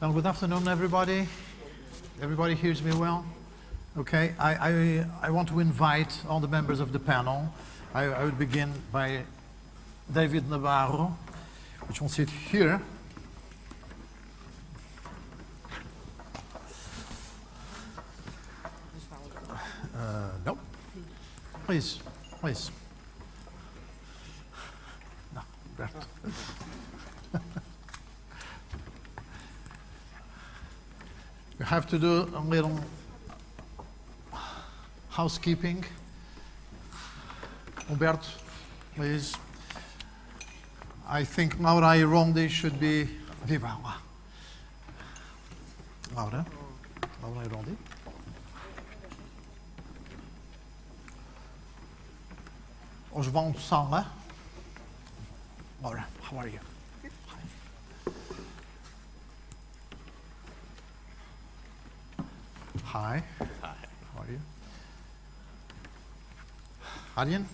Well, good afternoon, everybody. Everybody hears me well? Okay, I want to invite all the members of the panel. I would begin by David Navarro, which will sit here. No. Please, please. No, Bert. You have to do a little housekeeping. Humberto, please. I think Laura Irondi should be viva. Laura Irondi. Oswald Sala. Laura, how are you? Hi. Hi. How are you? Arjen?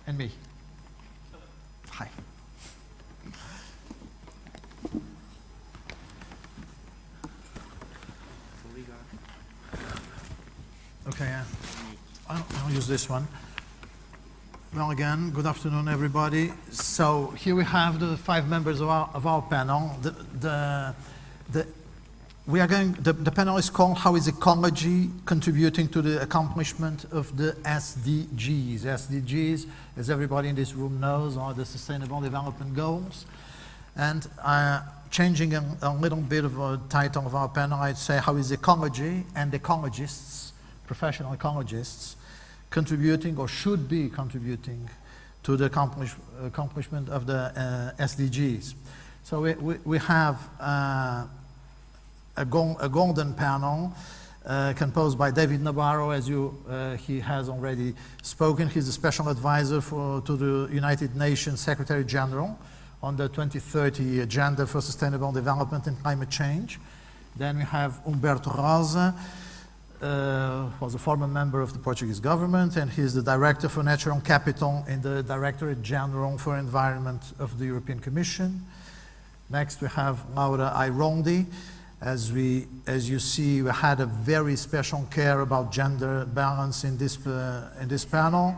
And me. Hi. Okay, I'll use this one. Well, again, good afternoon, everybody. So here we have the 5 members of our panel. The panel is called How is Ecology Contributing to the Accomplishment of the SDGs? SDGs, as everybody in this room knows, are the Sustainable Development Goals. And changing a little bit of a title of our panel, I'd say how is ecology and ecologists, professional ecologists, contributing or should be contributing to the accomplishment of the SDGs. So we have a golden panel composed by David Navarro, as he has already spoken. He's a special advisor to the United Nations Secretary General on the 2030 Agenda for Sustainable Development and Climate Change. Then we have Humberto Rosa, was a former member of the Portuguese government, and he's the Director for Natural Capital in the Directorate General for Environment of the European Commission. Next we have Laura Irondi. As you see, we had a very special care about gender balance in this panel.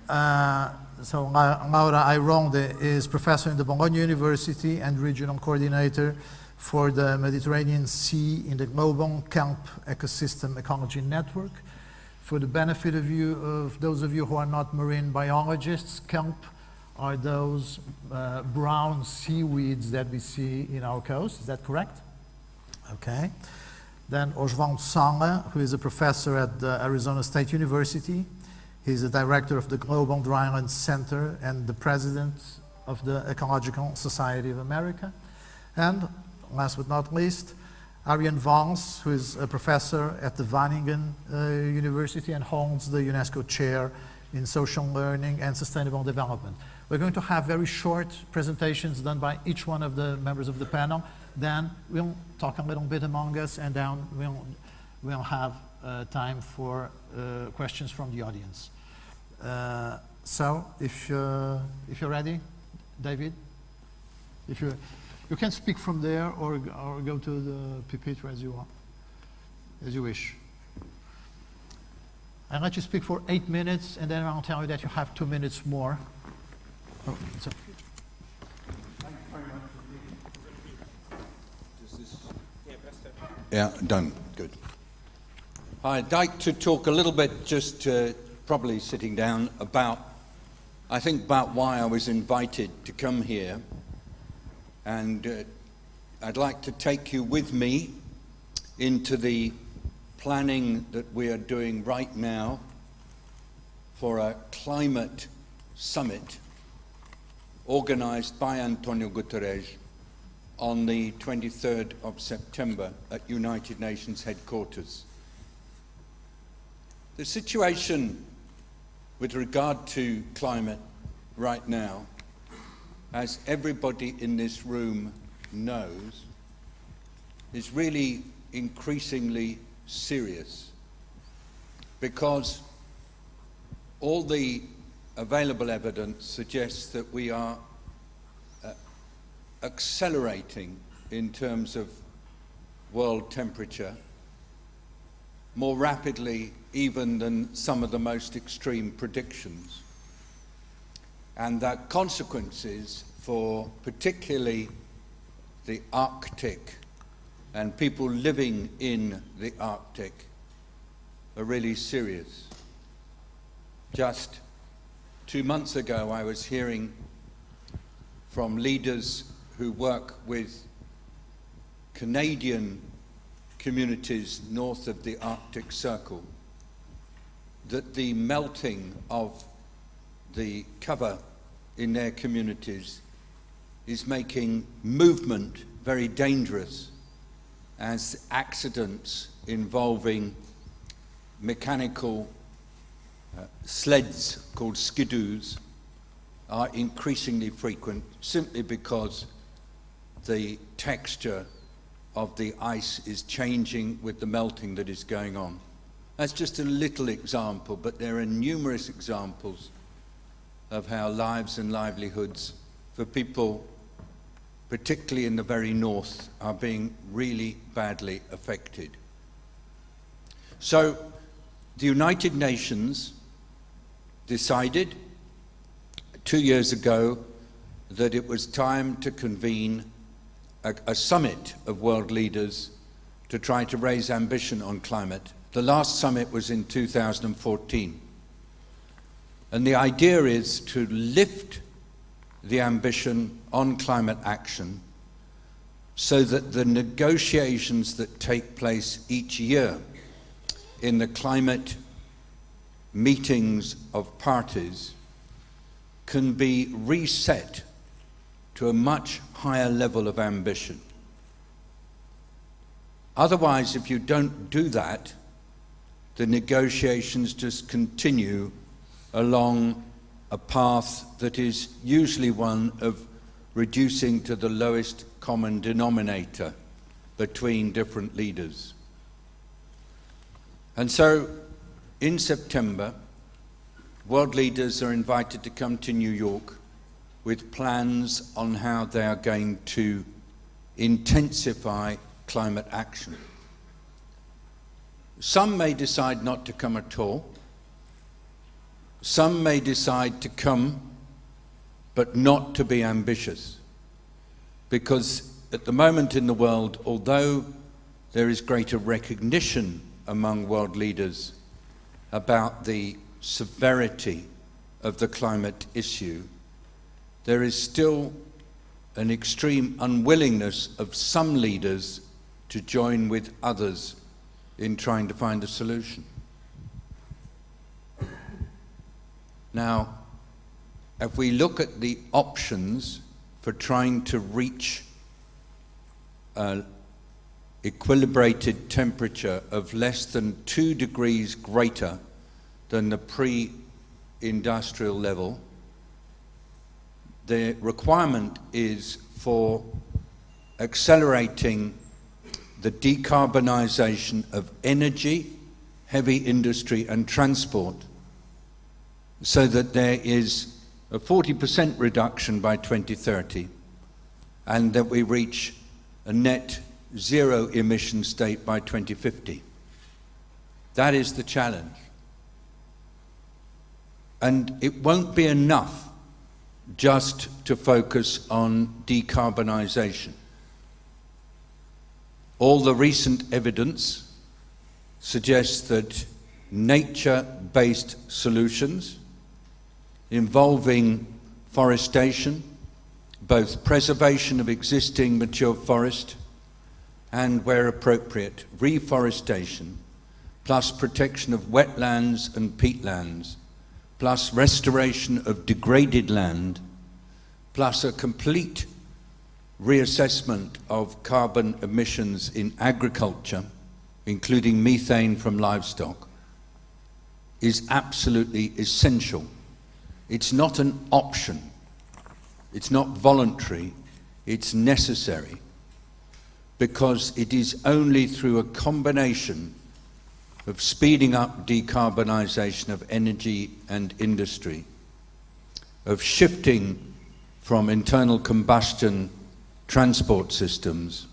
So Laura Irondi is professor in the Bologna University and regional coordinator for the Mediterranean Sea in the Global Kelp Ecosystem Ecology Network. For the benefit of those of you who are not marine biologists, kelp are those brown seaweeds that we see in our coast. Is that correct? Okay. Then Oswald Sala, who is a professor at the Arizona State University. He's the director of the Global Dryland Center and the president of the Ecological Society of America. And last but not least, Arjen Vals, who is a professor at the Wageningen University and holds the UNESCO chair in social learning and sustainable development. We're going to have very short presentations done by each one of the members of the panel. Then we'll talk a little bit among us, and then we'll have time for questions from the audience. So if you're ready, David, if you can speak from there or go to the pupitre as you wish. I'll let you speak for 8 minutes, and then I'll tell you that you have 2 minutes more. Oh, so. Yeah, done. Good. I'd like to talk a little bit, just probably sitting down, about why I was invited to come here. And I'd like to take you with me into the planning that we are doing right now for a climate summit organized by Antonio Guterres on the 23rd of September at United Nations headquarters. The situation with regard to climate right now, as everybody in this room knows, is really increasingly serious, because all the available evidence suggests that we are accelerating in terms of world temperature more rapidly even than some of the most extreme predictions. And the consequences for particularly the Arctic and people living in the Arctic are really serious. Just 2 months ago, I was hearing from leaders who work with Canadian communities north of the Arctic Circle that the melting of the cover in their communities is making movement very dangerous, as accidents involving mechanical sleds called skidoos are increasingly frequent, simply because the texture of the ice is changing with the melting that is going on. That's just a little example, but there are numerous examples of how lives and livelihoods for people, particularly in the very north, are being really badly affected. So the United Nations decided 2 years ago that it was time to convene a summit of world leaders to try to raise ambition on climate. The last summit was in 2014. And the idea is to lift the ambition on climate action so that the negotiations that take place each year in the climate meetings of parties can be reset to a much higher level of ambition. Otherwise, if you don't do that, the negotiations just continue along a path that is usually one of reducing to the lowest common denominator between different leaders. And so, in September, world leaders are invited to come to New York with plans on how they are going to intensify climate action. Some may decide not to come at all. Some may decide to come, but not to be ambitious. Because at the moment in the world, although there is greater recognition among world leaders about the severity of the climate issue, there is still an extreme unwillingness of some leaders to join with others in trying to find a solution. Now, if we look at the options for trying to reach an equilibrated temperature of less than 2 degrees greater than the pre-industrial level, the requirement is for accelerating the decarbonization of energy, heavy industry and transport, so that there is a 40% reduction by 2030 and that we reach a net zero emission state by 2050. That is the challenge. And it won't be enough just to focus on decarbonization. All the recent evidence suggests that nature-based solutions involving forestation, both preservation of existing mature forest and, where appropriate, reforestation, plus protection of wetlands and peatlands, plus restoration of degraded land, plus a complete reassessment of carbon emissions in agriculture, including methane from livestock, is absolutely essential. It's not an option. It's not voluntary. It's necessary, because it is only through a combination of speeding up decarbonization of energy and industry, of shifting from internal combustion transport systems,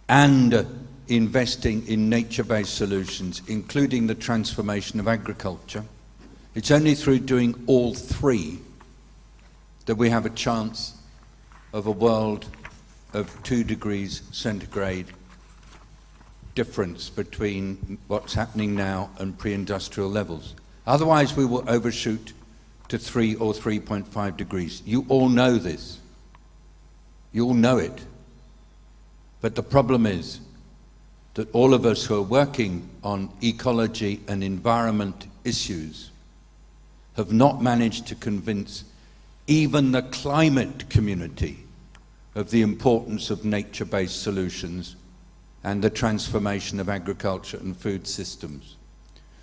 and investing in nature-based solutions, including the transformation of agriculture. It's only through doing all three that we have a chance of a world of 2 degrees centigrade difference between what's happening now and pre-industrial levels. Otherwise, we will overshoot to 3 or 3.5 degrees. You all know this. You all know it. But the problem is that all of us who are working on ecology and environment issues have not managed to convince even the climate community of the importance of nature-based solutions and the transformation of agriculture and food systems.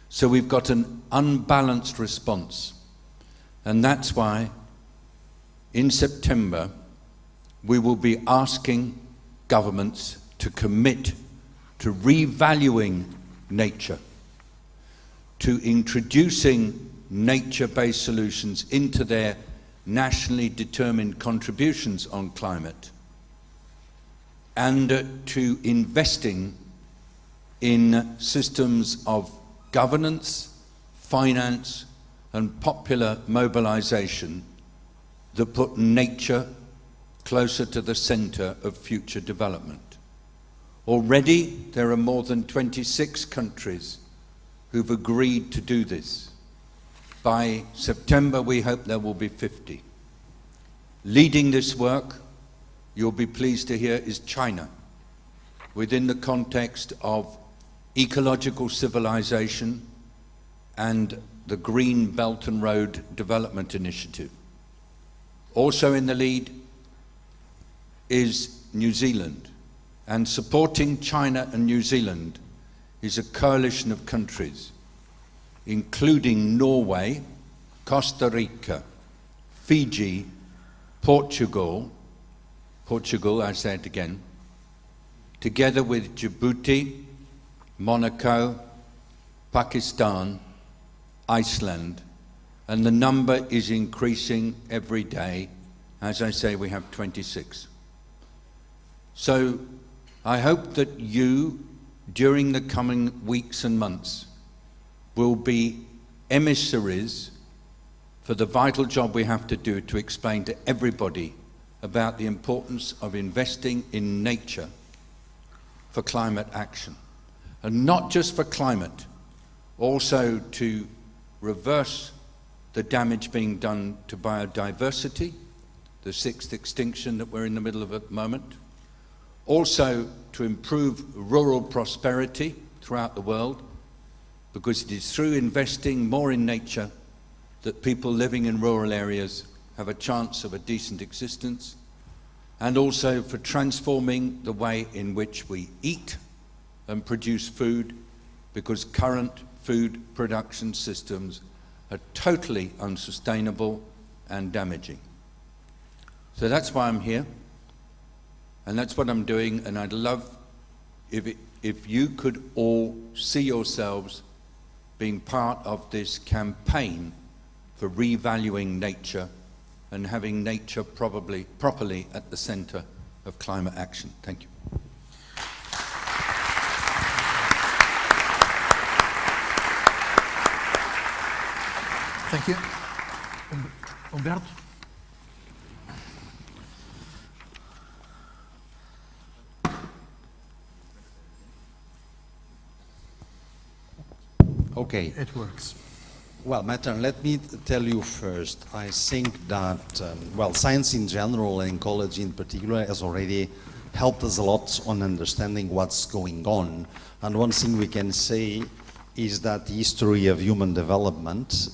So we've got an unbalanced response. And that's why in September we will be asking governments to commit to revaluing nature, to introducing nature-based solutions into their nationally determined contributions on climate, and to investing in systems of governance, finance, and popular mobilization that put nature closer to the center of future development. Already, there are more than 26 countries who've agreed to do this. By September, we hope there will be 50. Leading this work, you'll be pleased to hear, is China, within the context of ecological civilization and the Green Belt and Road Development Initiative. Also in the lead is New Zealand, and supporting China and New Zealand is a coalition of countries, including Norway, Costa Rica, Fiji, Portugal, I say it again, together with Djibouti, Monaco, Pakistan, Iceland, and the number is increasing every day. As I say, we have 26. So I hope that you, during the coming weeks and months, will be emissaries for the vital job we have to do to explain to everybody about the importance of investing in nature for climate action. And not just for climate, also to reverse the damage being done to biodiversity, the 6th extinction that we're in the middle of at the moment. Also to improve rural prosperity throughout the world, because it is through investing more in nature that people living in rural areas have a chance of a decent existence, and also for transforming the way in which we eat and produce food, because current food production systems are totally unsustainable and damaging. So that's why I'm here, and that's what I'm doing, and I'd love if you could all see yourselves being part of this campaign for revaluing nature and having nature properly at the center of climate action. Thank you. Thank you. Umberto? Okay. It works. Well, Matan, let me tell you first. I think that, well, science in general and ecology in particular has already helped us a lot on understanding what's going on. And one thing we can say is that the history of human development,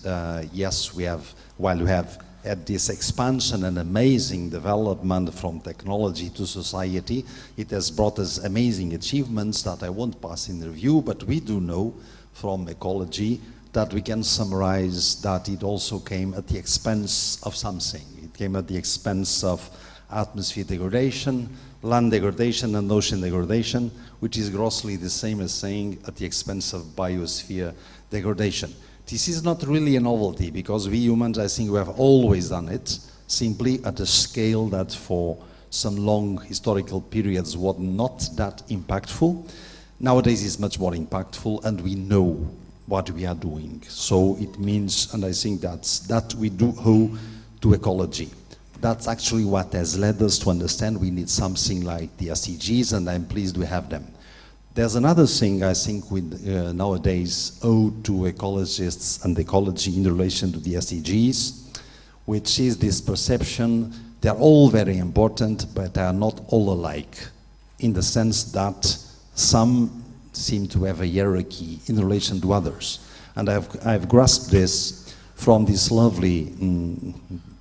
yes, while we have had this expansion and amazing development from technology to society, it has brought us amazing achievements that I won't pass in review, but we do know from ecology that we can summarize that it also came at the expense of something. It came at the expense of atmosphere degradation, land degradation, and ocean degradation, which is grossly the same as saying at the expense of biosphere degradation. This is not really a novelty, because we humans, I think, we have always done it, simply at a scale that for some long historical periods were not that impactful. Nowadays it's much more impactful, and we know what we are doing. So it means, and I think that we do owe to ecology. That's actually what has led us to understand we need something like the SDGs, and I'm pleased we have them. There's another thing I think we nowadays owe to ecologists and ecology in relation to the SDGs, which is this perception they're all very important, but they are not all alike, in the sense that some seem to have a hierarchy in relation to others. And I've grasped this from this lovely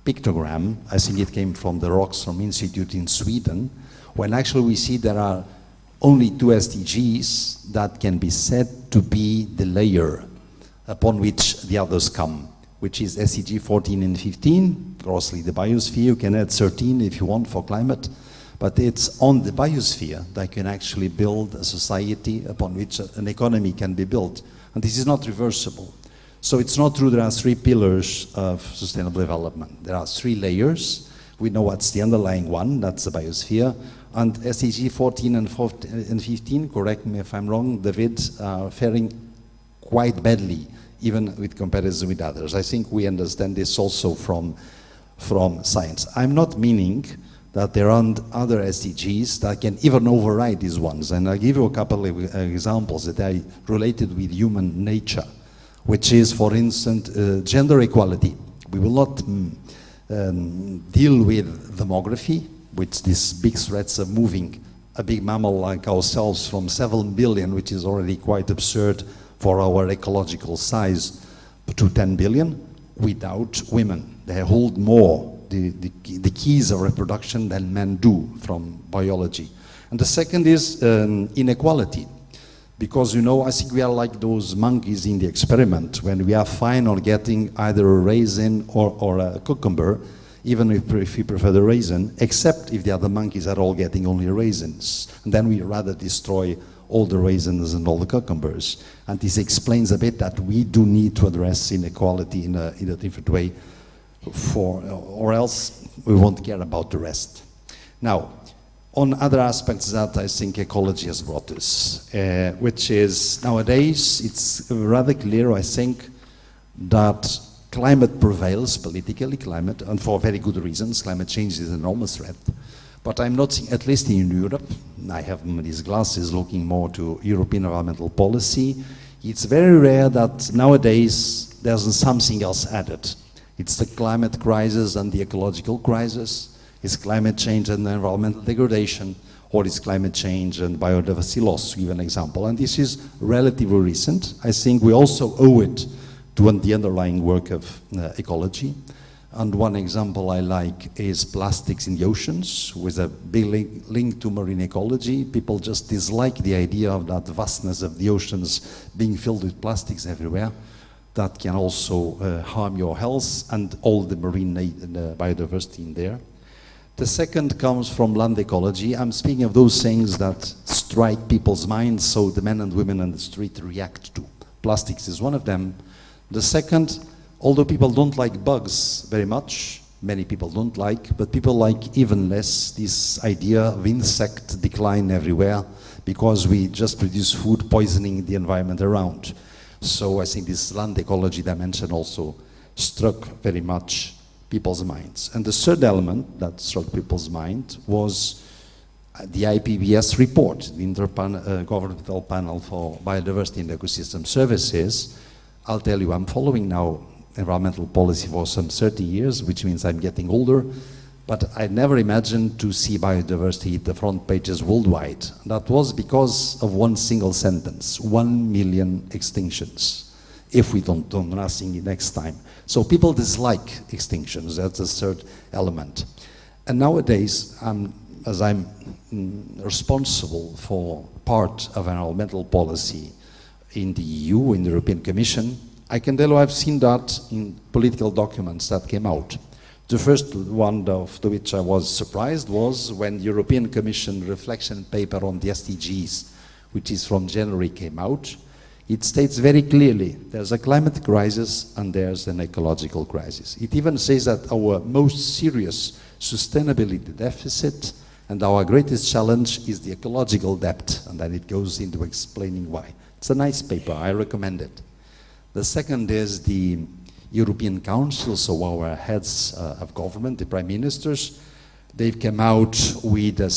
pictogram. I think it came from the Rockström Institute in Sweden, when actually we see there are only 2 SDGs that can be said to be the layer upon which the others come, which is SDG 14 and 15, grossly the biosphere. You can add 13 if you want for climate, but it's on the biosphere that can actually build a society upon which an economy can be built. And this is not reversible. So it's not true there are 3 pillars of sustainable development. There are 3 layers. We know what's the underlying one, that's the biosphere. And SDG 14 and 15, correct me if I'm wrong, David, are faring quite badly, even with comparison with others. I think we understand this also from science. I'm not meaning that there aren't other SDGs that can even override these ones. And I'll give you a couple of examples that are related with human nature, which is, for instance, gender equality. We will not deal with demography, which these big threats of moving a big mammal like ourselves from 7 billion, which is already quite absurd for our ecological size, to 10 billion, without women. They hold more the keys of reproduction than men do from biology. And the second is inequality. Because, you know, I think we are like those monkeys in the experiment, when we are fine on getting either a raisin or a cucumber, even if we prefer the raisin, except if the other monkeys are all getting only raisins. And then we rather destroy all the raisins and all the cucumbers. And this explains a bit that we do need to address inequality in a different way, or else we won't care about the rest. Now, on other aspects that I think ecology has brought us, which is nowadays it's rather clear, I think, that climate prevails politically, and for very good reasons. Climate change is an enormous threat. But I'm not seeing, at least in Europe, I have these glasses looking more to European environmental policy, it's very rare that nowadays there's something else added. It's the climate crisis and the ecological crisis, it's climate change and environmental degradation, or it's climate change and biodiversity loss, to give an example. And this is relatively recent. I think we also owe it to the underlying work of ecology. And one example I like is plastics in the oceans, with a big link to marine ecology. People just dislike the idea of that vastness of the oceans being filled with plastics everywhere. That can also harm your health and all the marine biodiversity in there. The second comes from land ecology. I'm speaking of those things that strike people's minds, so the men and women on the street react to. Plastics is one of them. The second, although people don't like bugs very much, many people don't like, but people like even less this idea of insect decline everywhere, because we just produce food poisoning the environment around. So I think this land ecology dimension also struck very much people's minds. And the third element that struck people's mind was the IPBES report, the Intergovernmental Panel for Biodiversity and Ecosystem Services. I'll tell you, I'm following now environmental policy for some 30 years, which means I'm getting older, but I never imagined to see biodiversity hit the front pages worldwide. That was because of one single sentence: 1 million extinctions, if we don't do nothing next time. So people dislike extinctions, that's the third element. And nowadays, as I'm responsible for part of environmental policy in the EU, in the European Commission, I can tell you I've seen that in political documents that came out. The first one of which I was surprised was when the European Commission reflection paper on the SDGs, which is from January, came out. It states very clearly there's a climate crisis and there's an ecological crisis. It even says that our most serious sustainability deficit And our greatest challenge is the ecological debt, and then it goes into explaining why. It's a nice paper, I recommend it. The second is the European Council, so our heads of government, the prime ministers, they've come out with a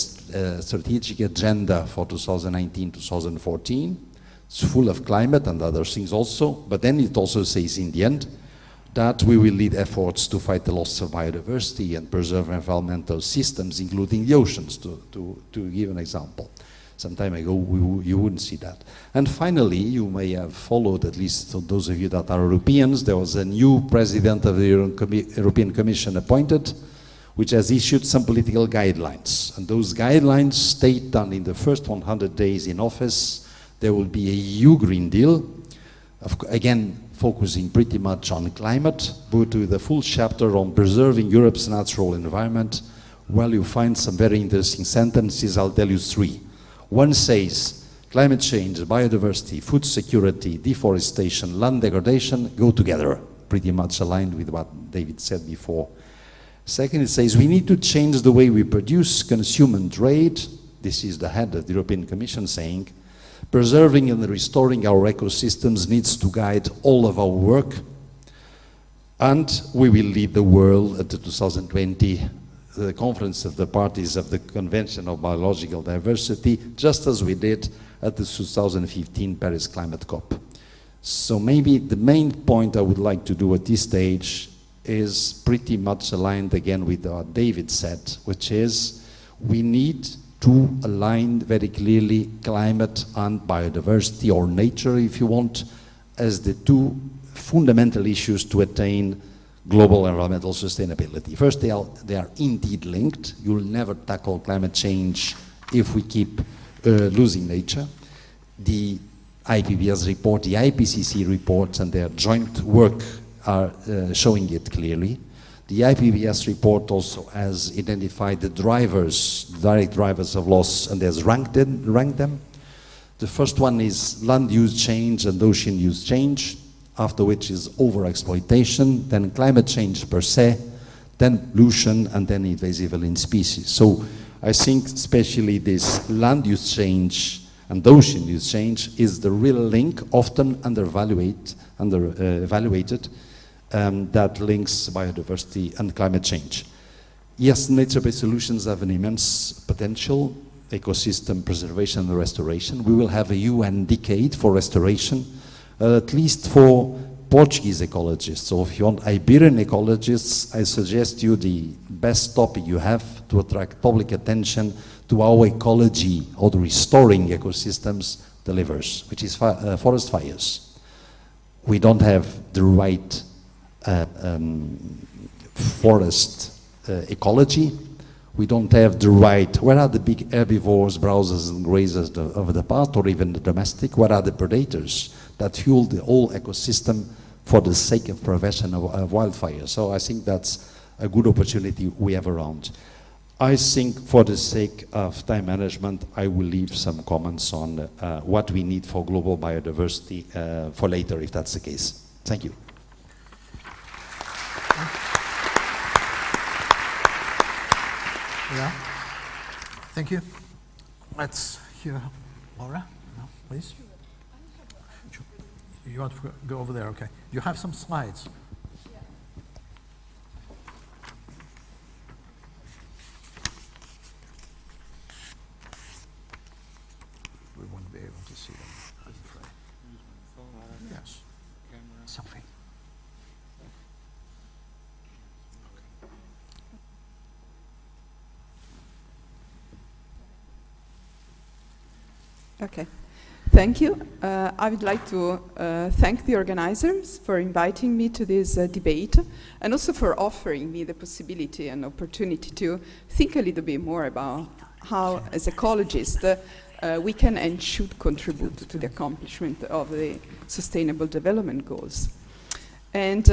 strategic agenda for 2019-2014. It's full of climate and other things also, but then it also says in the end that we will lead efforts to fight the loss of biodiversity and preserve environmental systems, including the oceans, to give an example. Some time ago, you wouldn't see that. And finally, you may have followed, at least those of you that are Europeans, there was a new president of the European Commission appointed, which has issued some political guidelines. And those guidelines state that in the first 100 days in office, there will be a EU Green Deal, again, focusing pretty much on climate, but with a full chapter on preserving Europe's natural environment. Well, you find some very interesting sentences. I'll tell you three. One says, climate change, biodiversity, food security, deforestation, land degradation go together, pretty much aligned with what David said before. Second, it says we need to change the way we produce, consume and trade. This is the head of the European Commission saying, preserving and restoring our ecosystems needs to guide all of our work, and we will lead the world at the 2020 the Conference of the Parties of the Convention of Biological Diversity, just as we did at the 2015 Paris Climate COP. So maybe the main point I would like to do at this stage is pretty much aligned again with what David said, which is we need to align very clearly climate and biodiversity, or nature if you want, as the two fundamental issues to attain global environmental sustainability. First, they are indeed linked. You'll never tackle climate change if we keep losing nature. The IPBES report, the IPCC reports, and their joint work are showing it clearly. The IPBES report also has identified the drivers, direct drivers of loss, and has ranked them. The first one is land use change and ocean use change, after which is overexploitation, then climate change per se, then pollution, and then invasive alien species. So I think especially this land use change and ocean use change is the real link, often evaluated, that links biodiversity and climate change. Yes, nature-based solutions have an immense potential, ecosystem preservation and restoration. We will have a UN decade for restoration, at least for Portuguese ecologists. So if you want Iberian ecologists, I suggest you the best topic you have to attract public attention to how ecology, or the restoring ecosystems, delivers, which is forest fires. We don't have the right forest ecology. We don't have the right, where are the big herbivores, browsers and grazers of the past, or even the domestic? What are the predators that fuel the whole ecosystem for the sake of prevention of wildfire? So I think that's a good opportunity we have around. I think for the sake of time management, I will leave some comments on what we need for global biodiversity for later, if that's the case. Thank you. Yeah, thank you. Let's hear Laura, no, please. You want to go over there? Okay. You have some slides. We won't be able to see them, I'm afraid. Yes. Selfie. Okay, thank you. I would like to thank the organizers for inviting me to this debate, and also for offering me the possibility and opportunity to think a little bit more about how, as ecologists, we can and should contribute to the accomplishment of the Sustainable Development Goals. And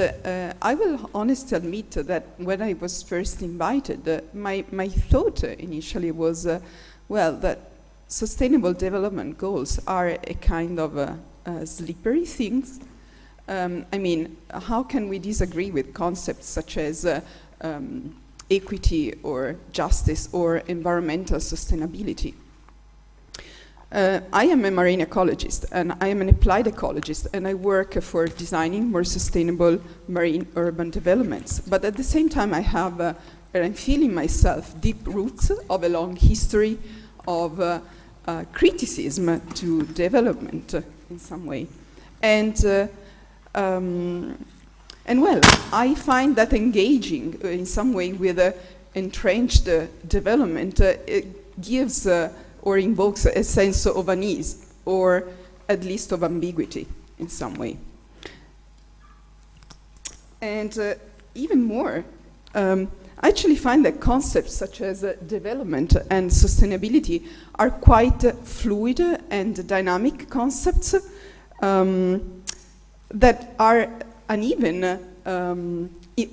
I will honestly admit that when I was first invited, my thought initially was, well, that Sustainable Development Goals are a kind of slippery things. I mean, how can we disagree with concepts such as equity or justice or environmental sustainability. I am a marine ecologist and I am an applied ecologist, and I work for designing more sustainable marine urban developments. But at the same time I have, and I'm feeling myself, deep roots of a long history of criticism to development in some way. And well, I find that engaging in some way with entrenched development it gives or invokes a sense of unease, or at least of ambiguity in some way. And even more, I actually find that concepts such as development and sustainability are quite fluid and dynamic concepts that are uneven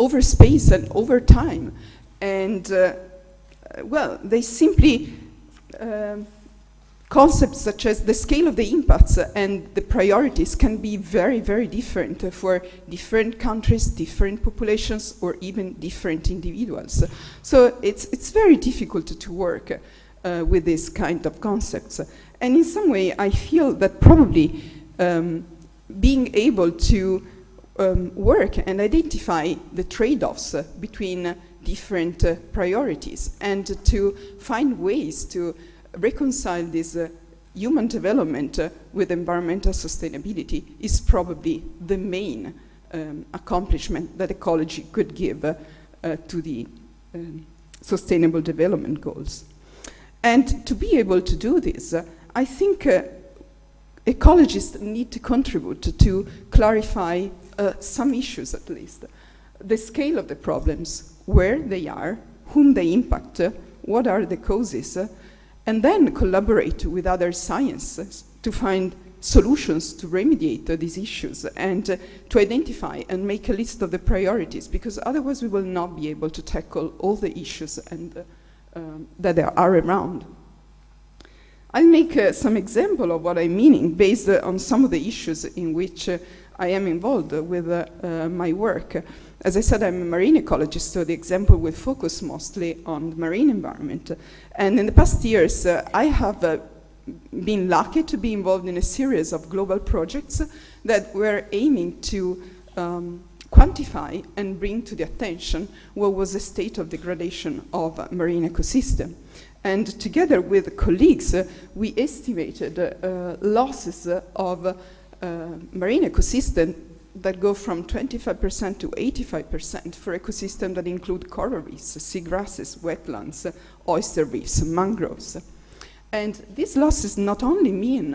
over space and over time. And well, they simply concepts such as the scale of the impacts and the priorities can be very, very different for different countries, different populations, or even different individuals. So it's very difficult to work with this kind of concepts. And in some way, I feel that probably being able to work and identify the trade-offs between different priorities and to find ways to reconcile this human development with environmental sustainability is probably the main accomplishment that ecology could give to the Sustainable Development Goals. And to be able to do this, I think ecologists need to contribute to clarify some issues at least. The scale of the problems, where they are, whom they impact, what are the causes, and then collaborate with other sciences to find solutions to remediate these issues and to identify and make a list of the priorities, because otherwise we will not be able to tackle all the issues and, that there are around. I'll make some example of what I'm meaning based on some of the issues in which I am involved with my work. As I said, I'm a marine ecologist, so the example will focus mostly on the marine environment. And in the past years, I have been lucky to be involved in a series of global projects that were aiming to quantify and bring to the attention what was the state of degradation of marine ecosystem. And together with colleagues, we estimated losses of marine ecosystem that go from 25% to 85% for ecosystems that include coral reefs, seagrasses, wetlands, oyster reefs, mangroves. And these losses not only mean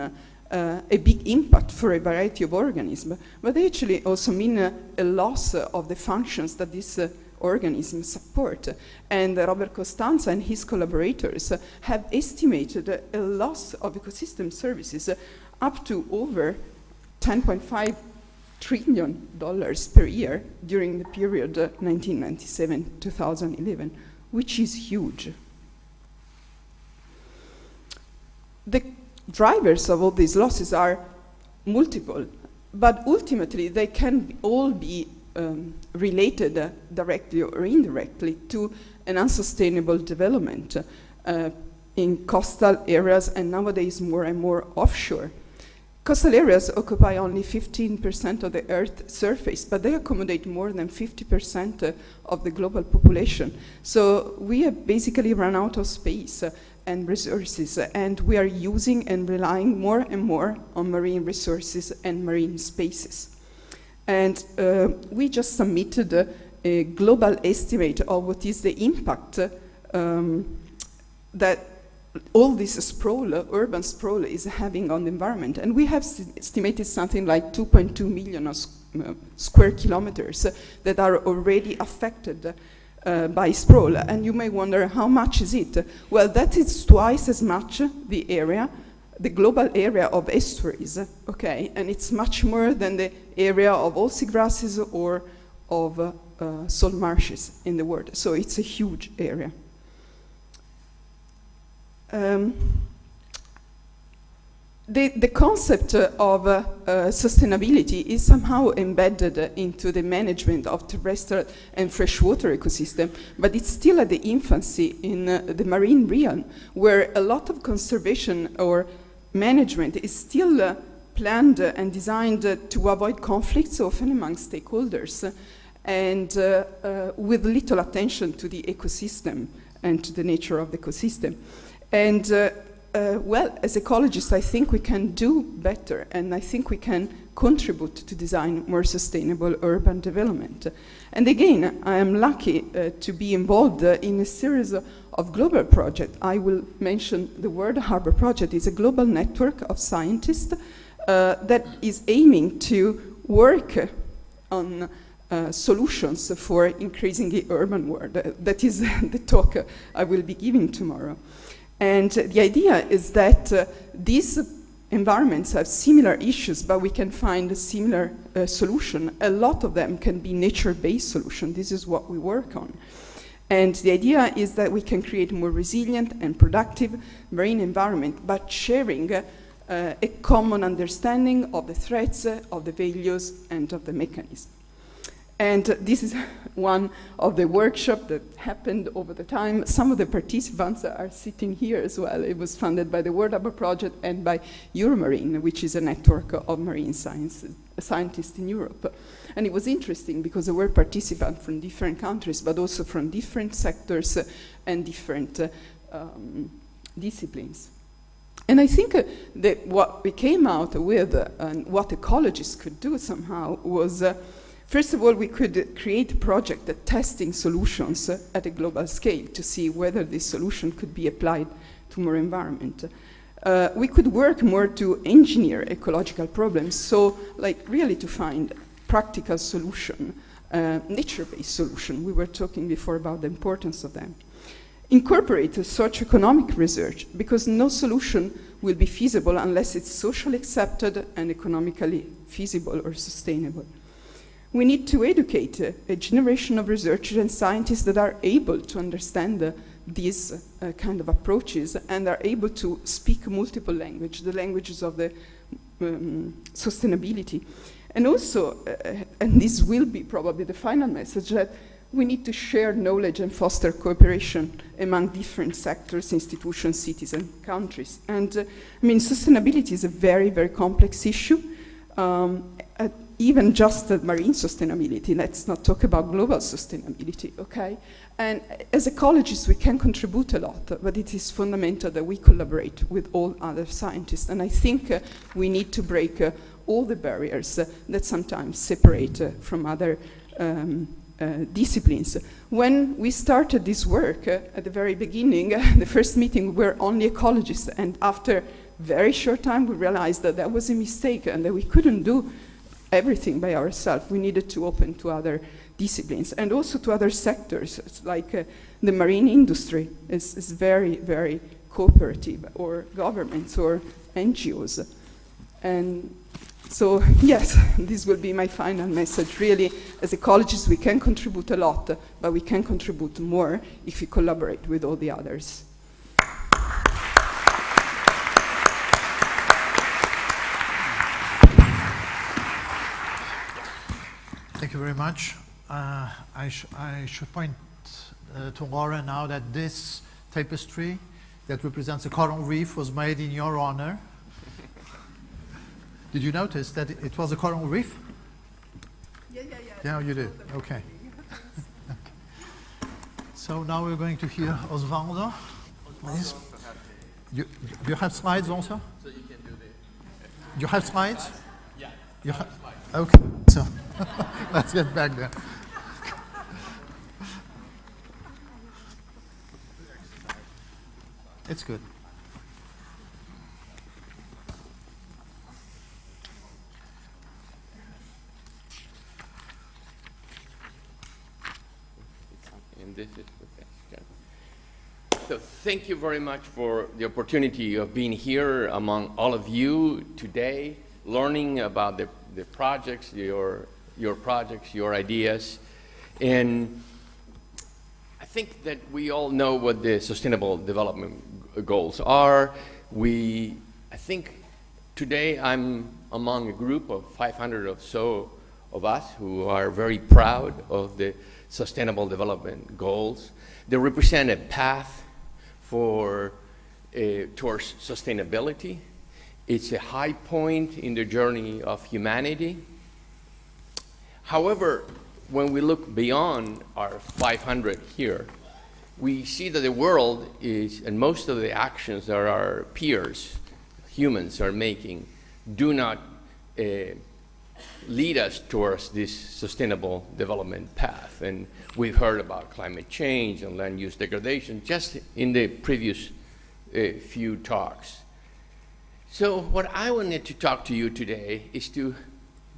a big impact for a variety of organisms, but they actually also mean a loss of the functions that these organisms support. And Robert Costanza and his collaborators have estimated a loss of ecosystem services up to over $10.5 trillion per year during the period 1997-2011, which is huge. The drivers of all these losses are multiple, but ultimately they can all be related directly or indirectly to an unsustainable development in coastal areas and nowadays more and more offshore. Coastal areas occupy only 15% of the Earth's surface, but they accommodate more than 50% of the global population. So we have basically run out of space and resources, and we are using and relying more and more on marine resources and marine spaces. And we just submitted a global estimate of what is the impact that all this sprawl, urban sprawl, is having on the environment. And we have estimated something like 2.2 million square kilometers that are already affected by sprawl. And you may wonder, how much is it? Well, that is twice as much the area, the global area of estuaries, okay? And it's much more than the area of all seagrasses or of salt marshes in the world. So it's a huge area. the concept of sustainability is somehow embedded into the management of terrestrial and freshwater ecosystem, but it's still at the infancy in the marine realm, where a lot of conservation or management is still planned and designed to avoid conflicts, often among stakeholders, and with little attention to the ecosystem and to the nature of the ecosystem. And well, as ecologists, I think we can do better, and I think we can contribute to design more sustainable urban development. And again, I am lucky to be involved in a series of global projects. I will mention the World Harbor Project. It's a global network of scientists that is aiming to work on solutions for increasing the urban world. That is the talk I will be giving tomorrow. And the idea is that these environments have similar issues, but we can find a similar solution. A lot of them can be nature-based solutions. This is what we work on. And the idea is that we can create a more resilient and productive marine environment, but sharing a common understanding of the threats, of the values, and of the mechanism. And this is one of the workshops that happened over the time. Some of the participants are sitting here as well. It was funded by the World Harbor Project and by Euromarine, which is a network of marine scientists in Europe. And it was interesting because there were participants from different countries, but also from different sectors and different disciplines. And I think that what we came out with and what ecologists could do somehow was first of all, we could create a project that testing solutions at a global scale to see whether this solution could be applied to more environment. We could work more to engineer ecological problems, so like really to find practical solution, nature-based solution. We were talking before about the importance of them. Incorporate socioeconomic research, because no solution will be feasible unless it's socially accepted and economically feasible or sustainable. We need to educate a generation of researchers and scientists that are able to understand these kind of approaches and are able to speak multiple languages, the languages of the sustainability. And also, and this will be probably the final message, that we need to share knowledge and foster cooperation among different sectors, institutions, cities, and countries. And I mean, sustainability is a very, very complex issue. Even just marine sustainability, let's not talk about global sustainability, okay? And as ecologists, we can contribute a lot, but it is fundamental that we collaborate with all other scientists. And I think we need to break all the barriers that sometimes separate from other disciplines. When we started this work at the very beginning, the first meeting, we were only ecologists, and after very short time, we realized that that was a mistake and that we couldn't do everything by ourselves. We needed to open to other disciplines and also to other sectors. It's like the marine industry is very, very cooperative, or governments or NGOs. And so, yes, this will be my final message. Really, as ecologists, we can contribute a lot, but we can contribute more if we collaborate with all the others. Thank you very much. I should point to Laura now that this tapestry that represents a coral reef was made in your honor. Did you notice that it was a coral reef? Yeah. Yeah, you did. Okay. So now we're going to hear Osvaldo. Please. You have slides also? So you can do the... You have slides? Yeah. You have slides. Okay. So let's get back there. It's good. And this is okay. So thank you very much for the opportunity of being here among all of you today, learning about the projects, your projects, your ideas. And I think that we all know what the Sustainable Development Goals are. I think Today I'm among a group of 500 or so of us who are very proud of the Sustainable Development Goals. They represent a path for towards sustainability. It's a high point in the journey of humanity. However, when we look beyond our 500 here, we see that the world is, and most of the actions that our peers, humans, are making do not lead us towards this sustainable development path. And we've heard about climate change and land use degradation just in the previous few talks. So what I wanted to talk to you today is to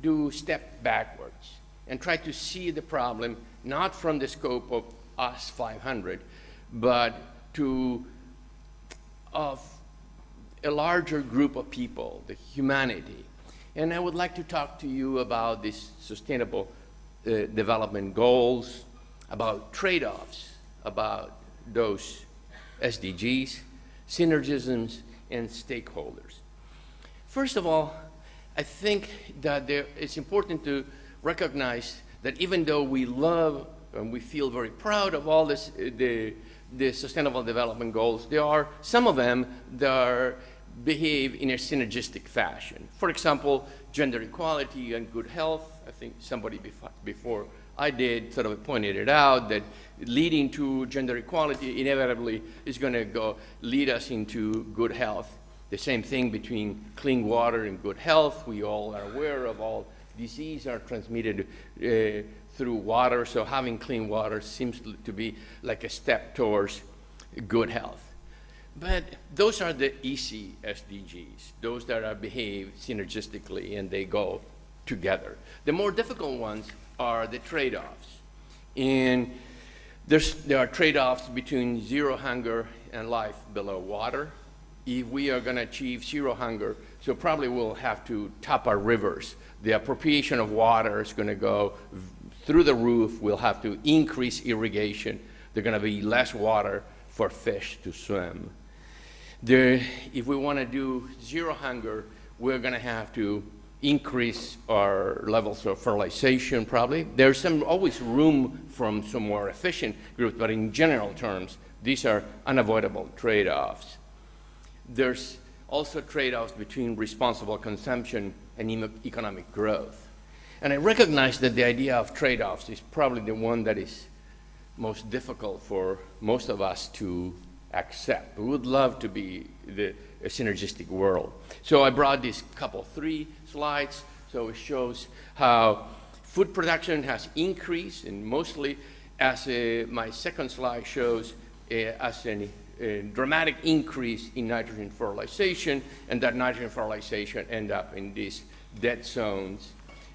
do step backwards and try to see the problem not from the scope of us 500, but of a larger group of people, the humanity. And I would like to talk to you about these sustainable development goals, about trade-offs, about those SDGs, synergisms, and stakeholders. First of all, I think that it's important to recognize that even though we love and we feel very proud of all this, the Sustainable Development Goals, there are some of them that behave in a synergistic fashion. For example, gender equality and good health. I think somebody before I did sort of pointed it out that leading to gender equality inevitably is going to lead us into good health. The same thing between clean water and good health. We all are aware of all diseases are transmitted through water, so having clean water seems to be like a step towards good health. But those are the easy SDGs, those that behave synergistically and they go together. The more difficult ones are the trade-offs. And there are trade-offs between zero hunger and life below water. If we are going to achieve zero hunger, so probably we'll have to top our rivers. The appropriation of water is going to go through the roof. We'll have to increase irrigation. There's going to be less water for fish to swim. If we want to do zero hunger, we're going to have to increase our levels of fertilization probably. There's always room for some more efficient groups, but in general terms, these are unavoidable trade-offs. There's also trade-offs between responsible consumption and economic growth. And I recognize that the idea of trade-offs is probably the one that is most difficult for most of us to accept. We would love to be a synergistic world. So I brought these three slides. So it shows how food production has increased, and mostly as my second slide shows as a dramatic increase in nitrogen fertilization, and that nitrogen fertilization end up in these dead zones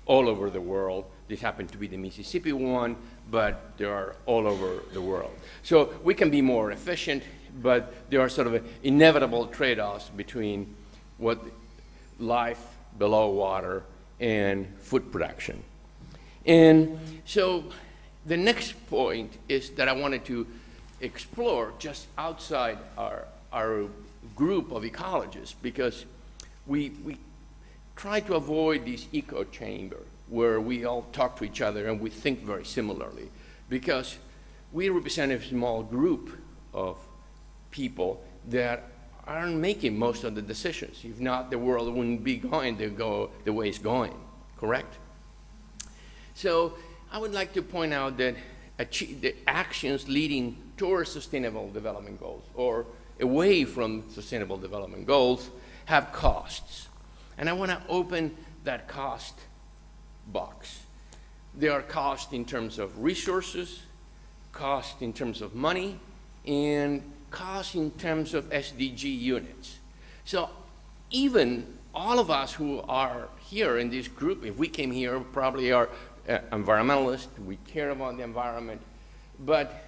all over the world. This happened to be the Mississippi one, but they are all over the world. So we can be more efficient, but there are sort of inevitable trade-offs between what life below water and food production. And so the next point is that I wanted to explore just outside our group of ecologists, because we try to avoid this echo chamber where we all talk to each other and we think very similarly, because we represent a small group of people that aren't making most of the decisions. If not, the world wouldn't be going to go the way it's going, correct? So I would like to point out that the actions leading towards Sustainable Development Goals or away from Sustainable Development Goals have costs. And I want to open that cost box. There are costs in terms of resources, costs in terms of money, and costs in terms of SDG units. So even all of us who are here in this group, if we came here, probably are environmentalists, we care about the environment, but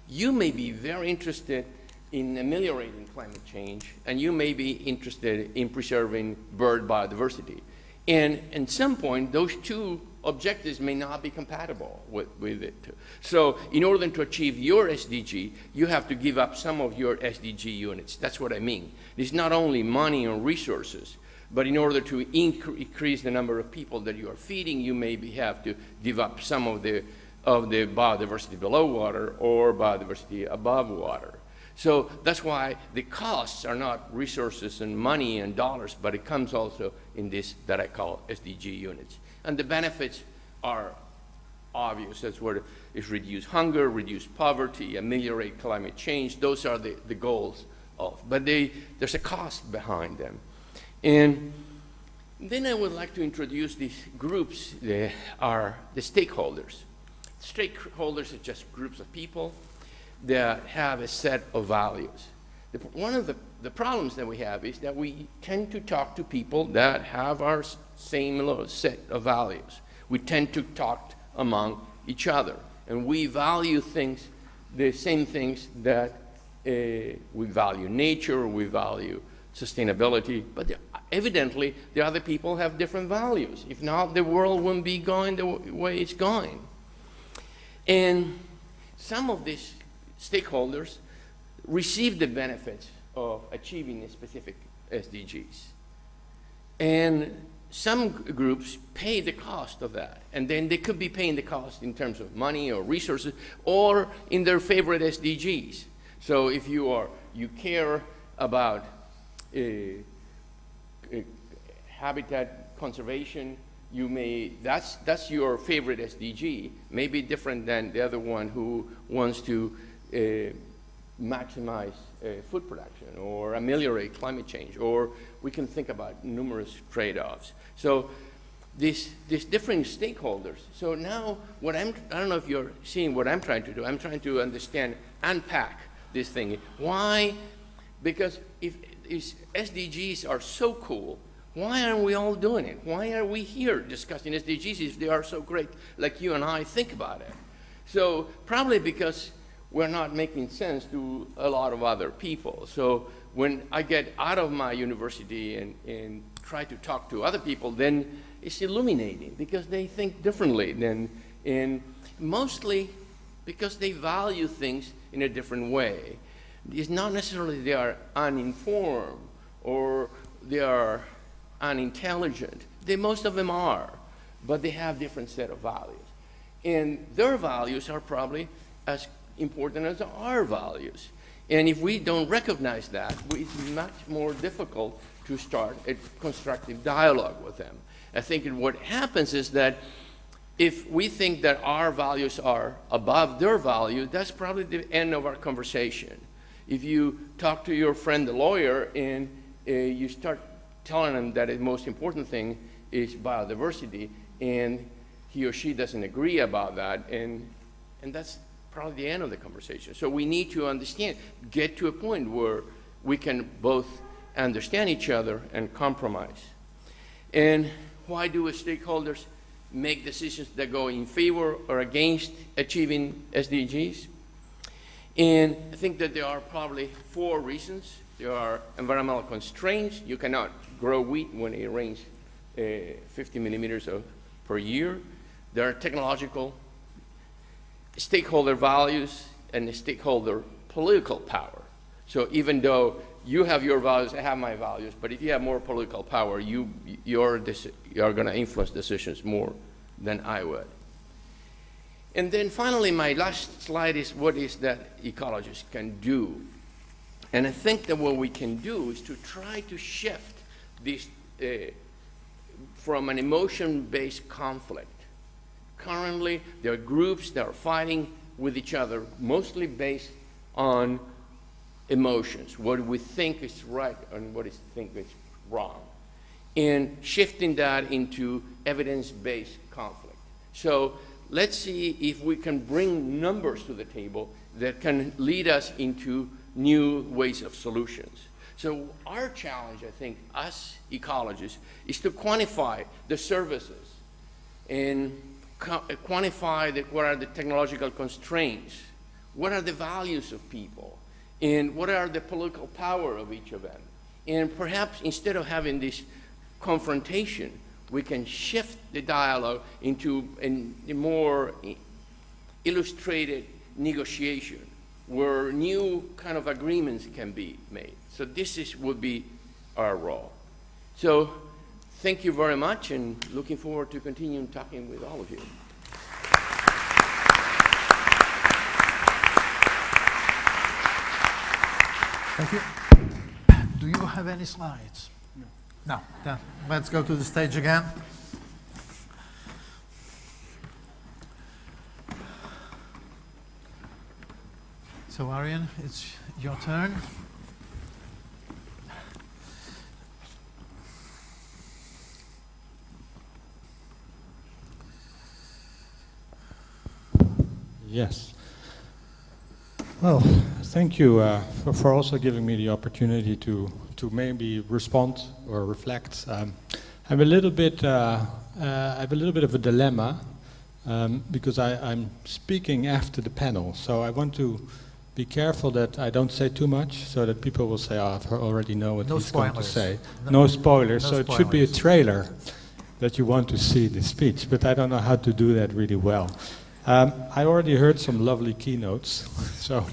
you may be very interested in ameliorating climate change, and you may be interested in preserving bird biodiversity. And at some point, those two objectives may not be compatible with it. So in order to achieve your SDG, you have to give up some of your SDG units. That's what I mean. It's not only money and resources, But in order to increase the number of people that you are feeding, you maybe have to give up some of the biodiversity below water or biodiversity above water. So that's why the costs are not resources and money and dollars, but it comes also in this that I call SDG units. And the benefits are obvious. That's what is reduce hunger, reduce poverty, ameliorate climate change. Those are the goals of, but there's a cost behind them. And then I would like to introduce these groups that are the stakeholders. Stakeholders are just groups of people that have a set of values. One of the problems that we have is that we tend to talk to people that have our same set of values. We tend to talk among each other, and we value things, the same things that we value nature, we value sustainability, but evidently the other people have different values. If not, the world wouldn't be going the way it's going. And some of these stakeholders receive the benefits of achieving a specific SDGs. And some groups pay the cost of that. And then they could be paying the cost in terms of money or resources or in their favorite SDGs. So if you care about habitat conservation, that's your favorite SDG, maybe different than the other one who wants to maximize food production or ameliorate climate change, or we can think about numerous trade-offs. So these different stakeholders. So now I don't know if you're seeing what I'm trying to do. I'm trying to understand, unpack this thing. Why? Because if SDGs are so cool, why aren't we all doing it? Why are we here discussing SDGs if they are so great, like you and I think about it? So probably because we're not making sense to a lot of other people. So when I get out of my university and try to talk to other people, then it's illuminating because they think differently and mostly because they value things in a different way. It's not necessarily they are uninformed or they are unintelligent. Most of them are, but they have different set of values. And their values are probably as important as our values. And if we don't recognize that, it's much more difficult to start a constructive dialogue with them. I think what happens is that if we think that our values are above their value, that's probably the end of our conversation. If you talk to your friend, the lawyer, and you start telling them that the most important thing is biodiversity, and he or she doesn't agree about that, and that's probably the end of the conversation. So we need to understand, get to a point where we can both understand each other and compromise. And why do stakeholders make decisions that go in favor or against achieving SDGs? And I think that there are probably 4 reasons. There are environmental constraints. You cannot grow wheat when it rains 50 millimeters per year. There are technological stakeholder values and stakeholder political power. So even though you have your values, I have my values, but if you have more political power, you're going to influence decisions more than I would. And then finally, my last slide is what is that ecologists can do. And I think that what we can do is to try to shift this from an emotion-based conflict. Currently, there are groups that are fighting with each other, mostly based on emotions, what we think is right and what we think is wrong, and shifting that into evidence-based conflict. So let's see if we can bring numbers to the table that can lead us into new ways of solutions. So our challenge, I think, us ecologists, is to quantify the services and quantify what are the technological constraints, what are the values of people, and what are the political power of each of them. And perhaps instead of having this confrontation, we can shift the dialogue into a more illustrated negotiation where new kind of agreements can be made. So this would be our role. So thank you very much, and looking forward to continuing talking with all of you. Thank you. Do you have any slides? No. No. Then let's go to the stage again. So Arjen, it's your turn. Yes. Well, thank you for also giving me the opportunity to maybe respond or reflect. I have a little bit of a dilemma because I'm speaking after the panel, so I want to be careful that I don't say too much, so that people will say, "Oh, I already know what he's going to say." No spoilers. So it should be a trailer that you want to see the speech, but I don't know how to do that really well. I already heard some lovely keynotes, so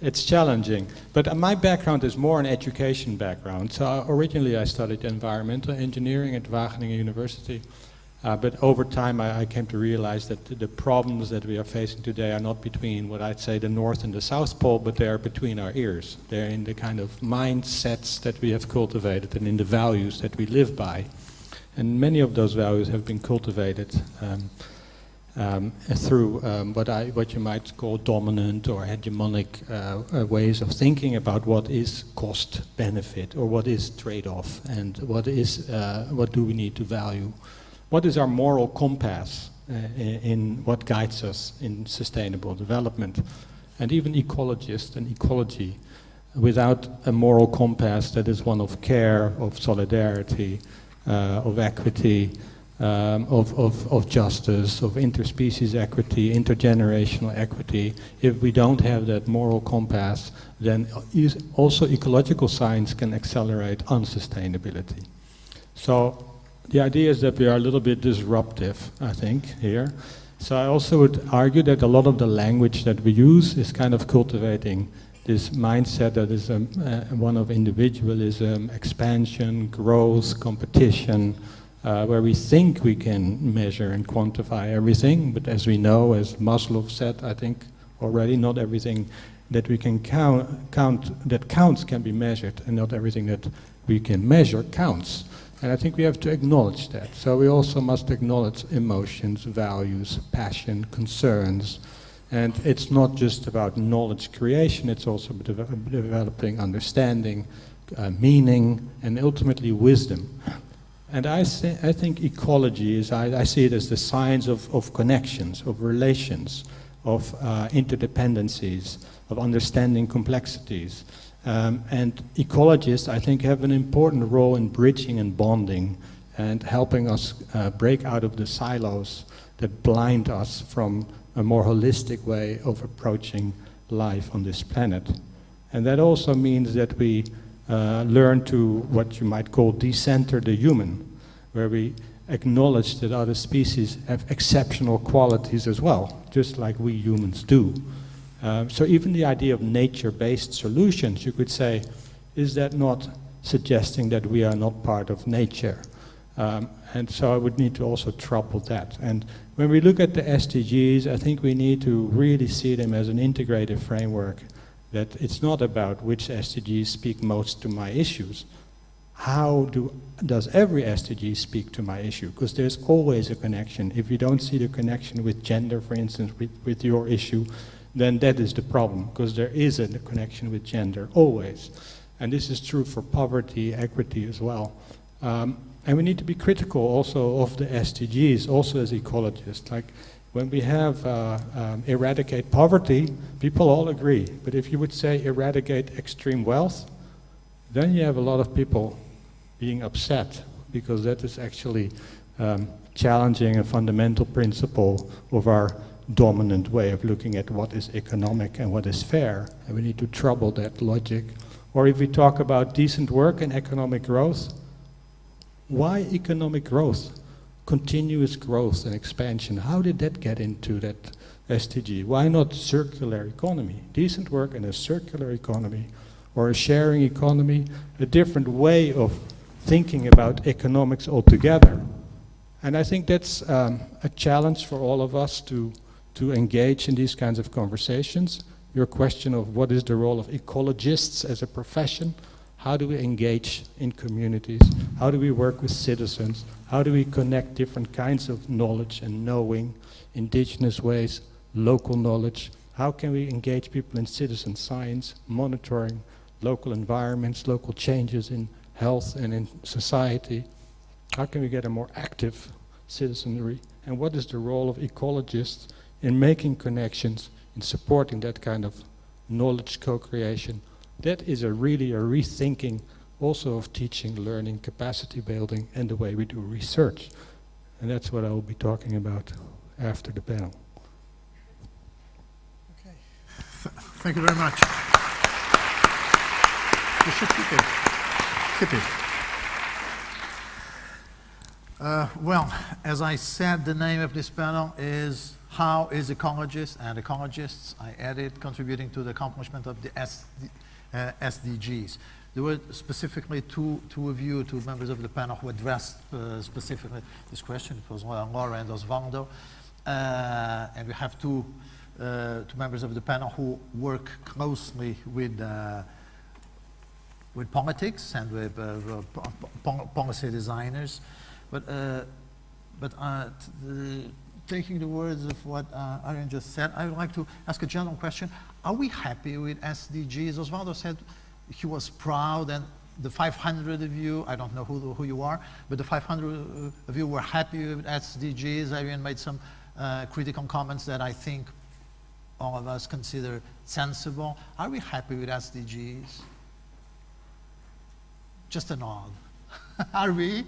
it's challenging. But my background is more an education background. So originally I studied environmental engineering at Wageningen University. But over time I came to realize that the problems that we are facing today are not between what I'd say the North and the South Pole, but they are between our ears. They're in the kind of mindsets that we have cultivated and in the values that we live by. And many of those values have been cultivated through what you might call dominant or hegemonic ways of thinking about what is cost benefit or what is trade-off and what do we need to value. What is our moral compass in what guides us in sustainable development? And even ecologists and ecology, without a moral compass that is one of care, of solidarity, of equity, of justice, of interspecies equity, intergenerational equity. If we don't have that moral compass, then also ecological science can accelerate unsustainability. So the idea is that we are a little bit disruptive, I think, here. So I also would argue that a lot of the language that we use is kind of cultivating this mindset that is one of individualism, expansion, growth, competition, where we think we can measure and quantify everything, but as we know, as Maslow said, I think already, not everything that we can count that counts can be measured, and not everything that we can measure counts. And I think we have to acknowledge that. So we also must acknowledge emotions, values, passion, concerns, and it's not just about knowledge creation, it's also developing understanding, meaning, and ultimately wisdom. And I think ecology is, I see it as the science of connections, of relations, of interdependencies, of understanding complexities. And ecologists, I think, have an important role in bridging and bonding and helping us break out of the silos that blind us from a more holistic way of approaching life on this planet. And that also means that we learn to what you might call decenter the human, where we acknowledge that other species have exceptional qualities as well, just like we humans do. So even the idea of nature-based solutions, you could say, is that not suggesting that we are not part of nature? And so I would need to also trouble that. And when we look at the SDGs, I think we need to really see them as an integrated framework, that it's not about which SDGs speak most to my issues. How does every SDG speak to my issue? Because there's always a connection. If you don't see the connection with gender, for instance, with your issue, then that is the problem, because there is a connection with gender, always. And this is true for poverty, equity as well. And we need to be critical also of the SDGs, also as ecologists. Like when we have eradicate poverty, people all agree. But if you would say eradicate extreme wealth, then you have a lot of people being upset, because that is actually challenging a fundamental principle of our dominant way of looking at what is economic and what is fair, and we need to trouble that logic. Or if we talk about decent work and economic growth, why economic growth? Continuous growth and expansion, how did that get into that SDG? Why not circular economy? Decent work and a circular economy, or a sharing economy, a different way of thinking about economics altogether. And I think that's a challenge for all of us to engage in these kinds of conversations. Your question of what is the role of ecologists as a profession, how do we engage in communities, how do we work with citizens, how do we connect different kinds of knowledge and knowing, indigenous ways, local knowledge, how can we engage people in citizen science, monitoring local environments, local changes in health and in society, how can we get a more active citizenry, and what is the role of ecologists in making connections, in supporting that kind of knowledge co-creation. That is really a rethinking also of teaching, learning, capacity building, and the way we do research. And that's what I will be talking about after the panel. Okay. Thank you very much. You should keep it. Keep it. Well, as I said, the name of this panel is How is Ecologists and Ecologists, I added, contributing to the accomplishment of the SDGs. There were specifically two of you, two members of the panel who addressed specifically this question. It was Laura and Osvaldo. And we have two members of the panel who work closely with politics and with policy designers. But taking the words of what Arjen just said, I would like to ask a general question. Are we happy with SDGs? Osvaldo said he was proud, and the 500 of you, I don't know who you are, but the 500 of you were happy with SDGs. Arjen made some critical comments that I think all of us consider sensible. Are we happy with SDGs? Just a nod. Are we?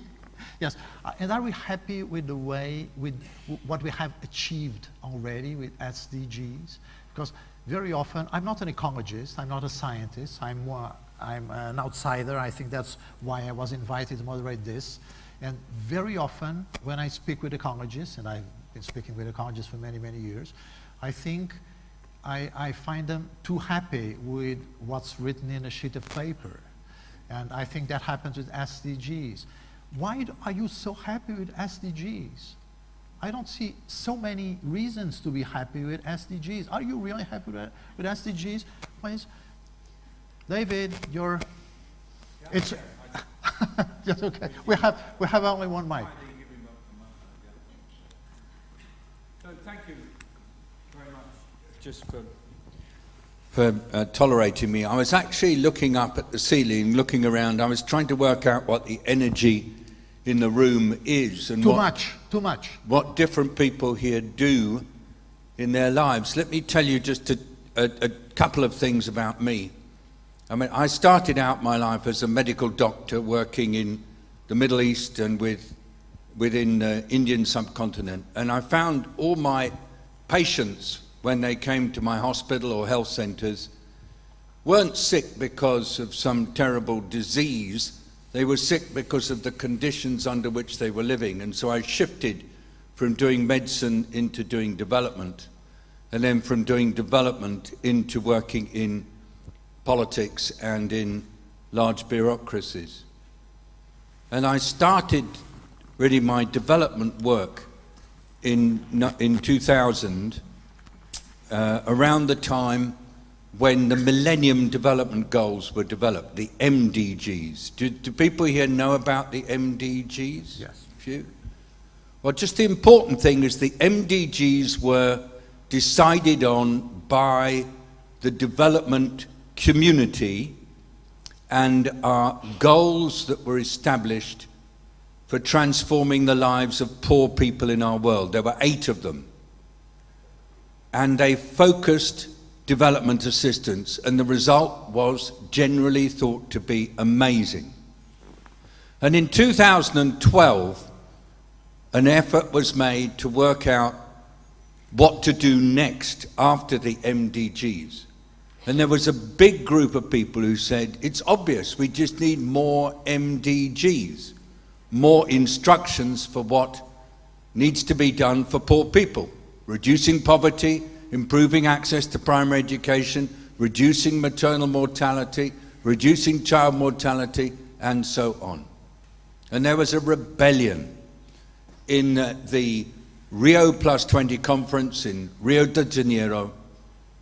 Yes, and are we happy with the way, with what we have achieved already with SDGs? Because very often, I'm not an ecologist, I'm not a scientist, I'm an outsider. I think that's why I was invited to moderate this. And very often, when I speak with ecologists, and I've been speaking with ecologists for many, many years, I think I find them too happy with what's written in a sheet of paper. And I think that happens with SDGs. Why are you so happy with SDGs? I don't see so many reasons to be happy with SDGs. Are you really happy with SDGs? Please. David, you're... Yeah, it's... Yes, okay. We have only one mic. So thank you very much just for tolerating me. I was actually looking up at the ceiling, looking around. I was trying to work out what the energy in the room is and too much. What different people here do in their lives. Let me tell you just a couple of things about me. I mean, I started out my life as a medical doctor working in the Middle East and within the Indian subcontinent, and I found all my patients, when they came to my hospital or health centers, weren't sick because of some terrible disease. They were sick because of the conditions under which they were living. And so I shifted from doing medicine into doing development, and then from doing development into working in politics and in large bureaucracies. And I started really my development work in 2000, around the time when the Millennium Development Goals were developed, the MDGs. Do people here know about the MDGs? Yes. A few? Well, just the important thing is the MDGs were decided on by the development community and are goals that were established for transforming the lives of poor people in our world. There were 8 of them. And they focused development assistance, and the result was generally thought to be amazing. And in 2012, an effort was made to work out what to do next after the MDGs. And there was a big group of people who said, it's obvious, we just need more MDGs, more instructions for what needs to be done for poor people. Reducing poverty, improving access to primary education, reducing maternal mortality, reducing child mortality, and so on. And there was a rebellion in the Rio Plus 20 conference in Rio de Janeiro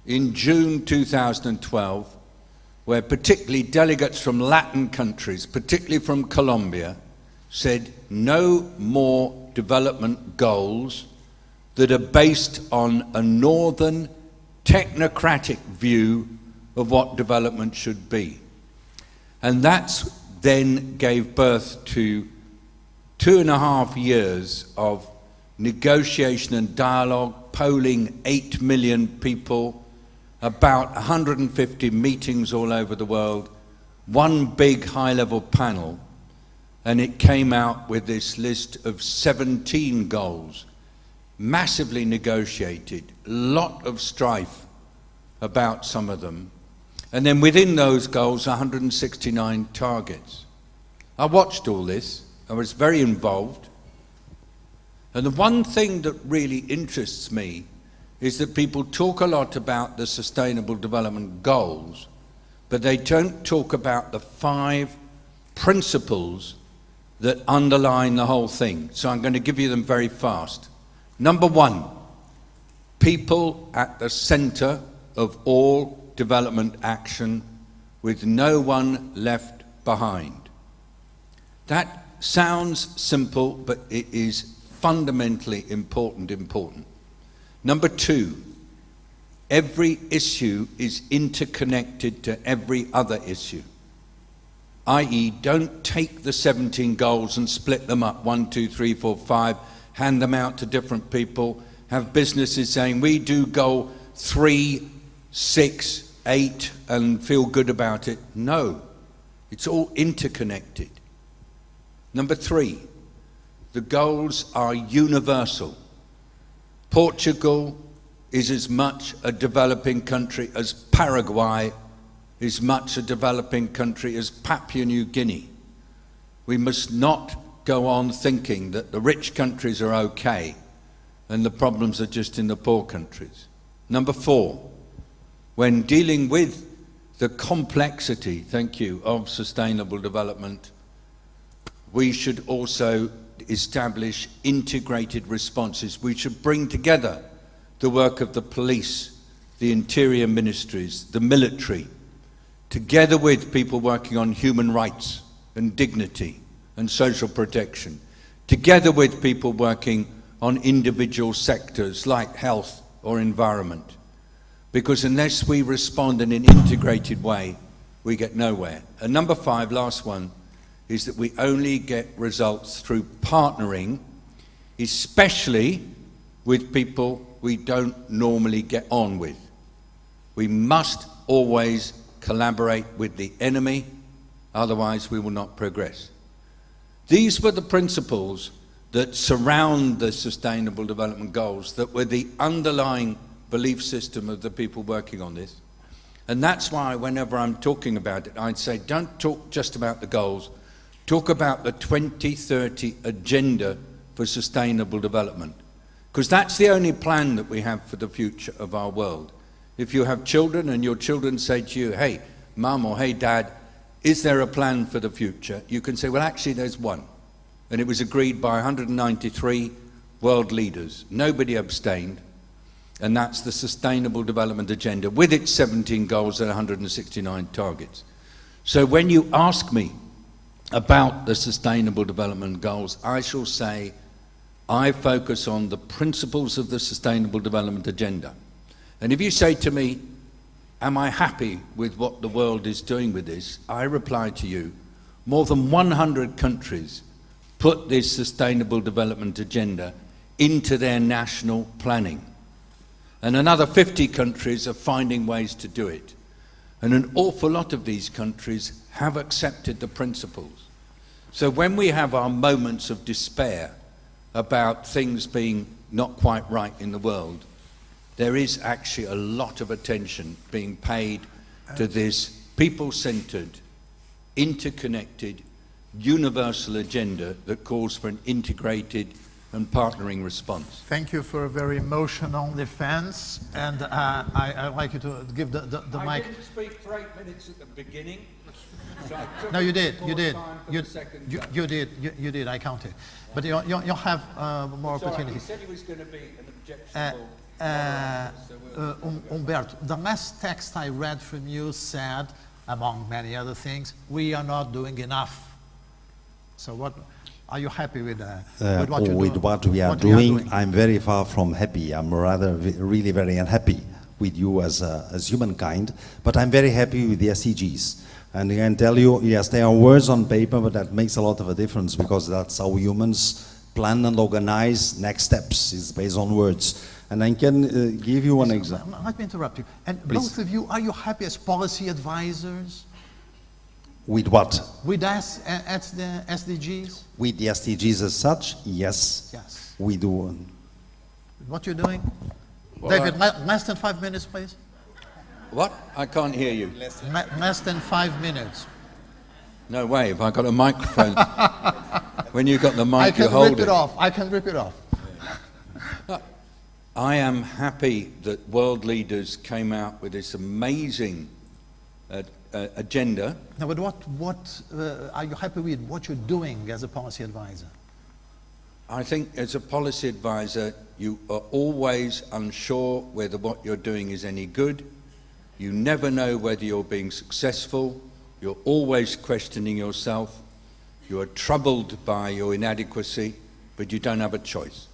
in June 2012, where particularly delegates from Latin countries, particularly from Colombia, said no more development goals that are based on a northern technocratic view of what development should be. And that's then gave birth to 2.5 years of negotiation and dialogue, polling 8 million people, about 150 meetings all over the world, one big high-level panel, and it came out with this list of 17 goals, massively negotiated, lot of strife about some of them, and then within those goals, 169 targets. I watched all this, I was very involved, and the one thing that really interests me is that people talk a lot about the Sustainable Development Goals, but they don't talk about the 5 principles that underline the whole thing. So I'm going to give you them very fast. Number 1, people at the center of all development action with no one left behind. That sounds simple, but it is fundamentally important. Number 2, every issue is interconnected to every other issue. I.e., don't take the 17 goals and split them up, 1, 2, 3, 4, 5, hand them out to different people, have businesses saying, we do goal 3, 6, 8, and feel good about it. No, it's all interconnected. Number 3, the goals are universal. Portugal is as much a developing country as Paraguay is much a developing country as Papua New Guinea. We must not go on thinking that the rich countries are okay and the problems are just in the poor countries. Number 4, when dealing with the complexity, thank you, of sustainable development, we should also establish integrated responses. We should bring together the work of the police, the interior ministries, the military, together with people working on human rights and dignity and social protection, together with people working on individual sectors like health or environment. Because unless we respond in an integrated way, we get nowhere. And number 5, last one, is that we only get results through partnering, especially with people we don't normally get on with. We must always collaborate with the enemy, otherwise we will not progress. These were the principles that surround the Sustainable Development Goals, that were the underlying belief system of the people working on this. And that's why whenever I'm talking about it, I'd say don't talk just about the goals, talk about the 2030 agenda for sustainable development, because that's the only plan that we have for the future of our world. If you have children and your children say to you, hey, Mum or hey, Dad, is there a plan for the future? You can say, well, actually, there's one. And it was agreed by 193 world leaders. Nobody abstained. And that's the Sustainable Development Agenda with its 17 goals and 169 targets. So when you ask me about the Sustainable Development Goals, I shall say I focus on the principles of the Sustainable Development Agenda. And if you say to me, am I happy with what the world is doing with this? I reply to you, more than 100 countries put this Sustainable Development Agenda into their national planning. And another 50 countries are finding ways to do it. And an awful lot of these countries have accepted the principles. So when we have our moments of despair about things being not quite right in the world, there is actually a lot of attention being paid to this people-centered, interconnected, universal agenda that calls for an integrated and partnering response. Thank you for a very emotional defense, and I'd like you to give the mic. I didn't speak for 8 minutes at the beginning. So I took No, you did. more You did. time for You, the second you, time. you did. You did. I counted. But you'll have more Sorry, opportunity. he said he was going to be an objectionable moderator, so we'll Umberto, the last text I read from you said, among many other things, we are not doing enough. So what? Are you happy with what you're with doing? what we are doing, I'm very far from happy. I'm rather really very unhappy with you as humankind, but I'm very happy with the SDGs. And I can tell you, yes, there are words on paper, but that makes a lot of a difference because that's how humans plan and organize next steps, is based on words. And I can give you one example. Let me interrupt you. And Please. both of you, are you happy as policy advisors With what? with us at the SDGs? With the SDGs as such, yes, Yes. we do. What you're doing? Well, David, less than 5 minutes, please. What? I can't hear you. Less than 5 minutes. No way, have I got a microphone? When you got the mic, I you can hold rip it off. I can rip it off. I am happy that world leaders came out with this amazing agenda. Now, but what are you happy with what you're doing as a policy advisor? I think as a policy advisor, you are always unsure whether what you're doing is any good. You never know whether you're being successful. You're always questioning yourself. You are troubled by your inadequacy, but you don't have a choice.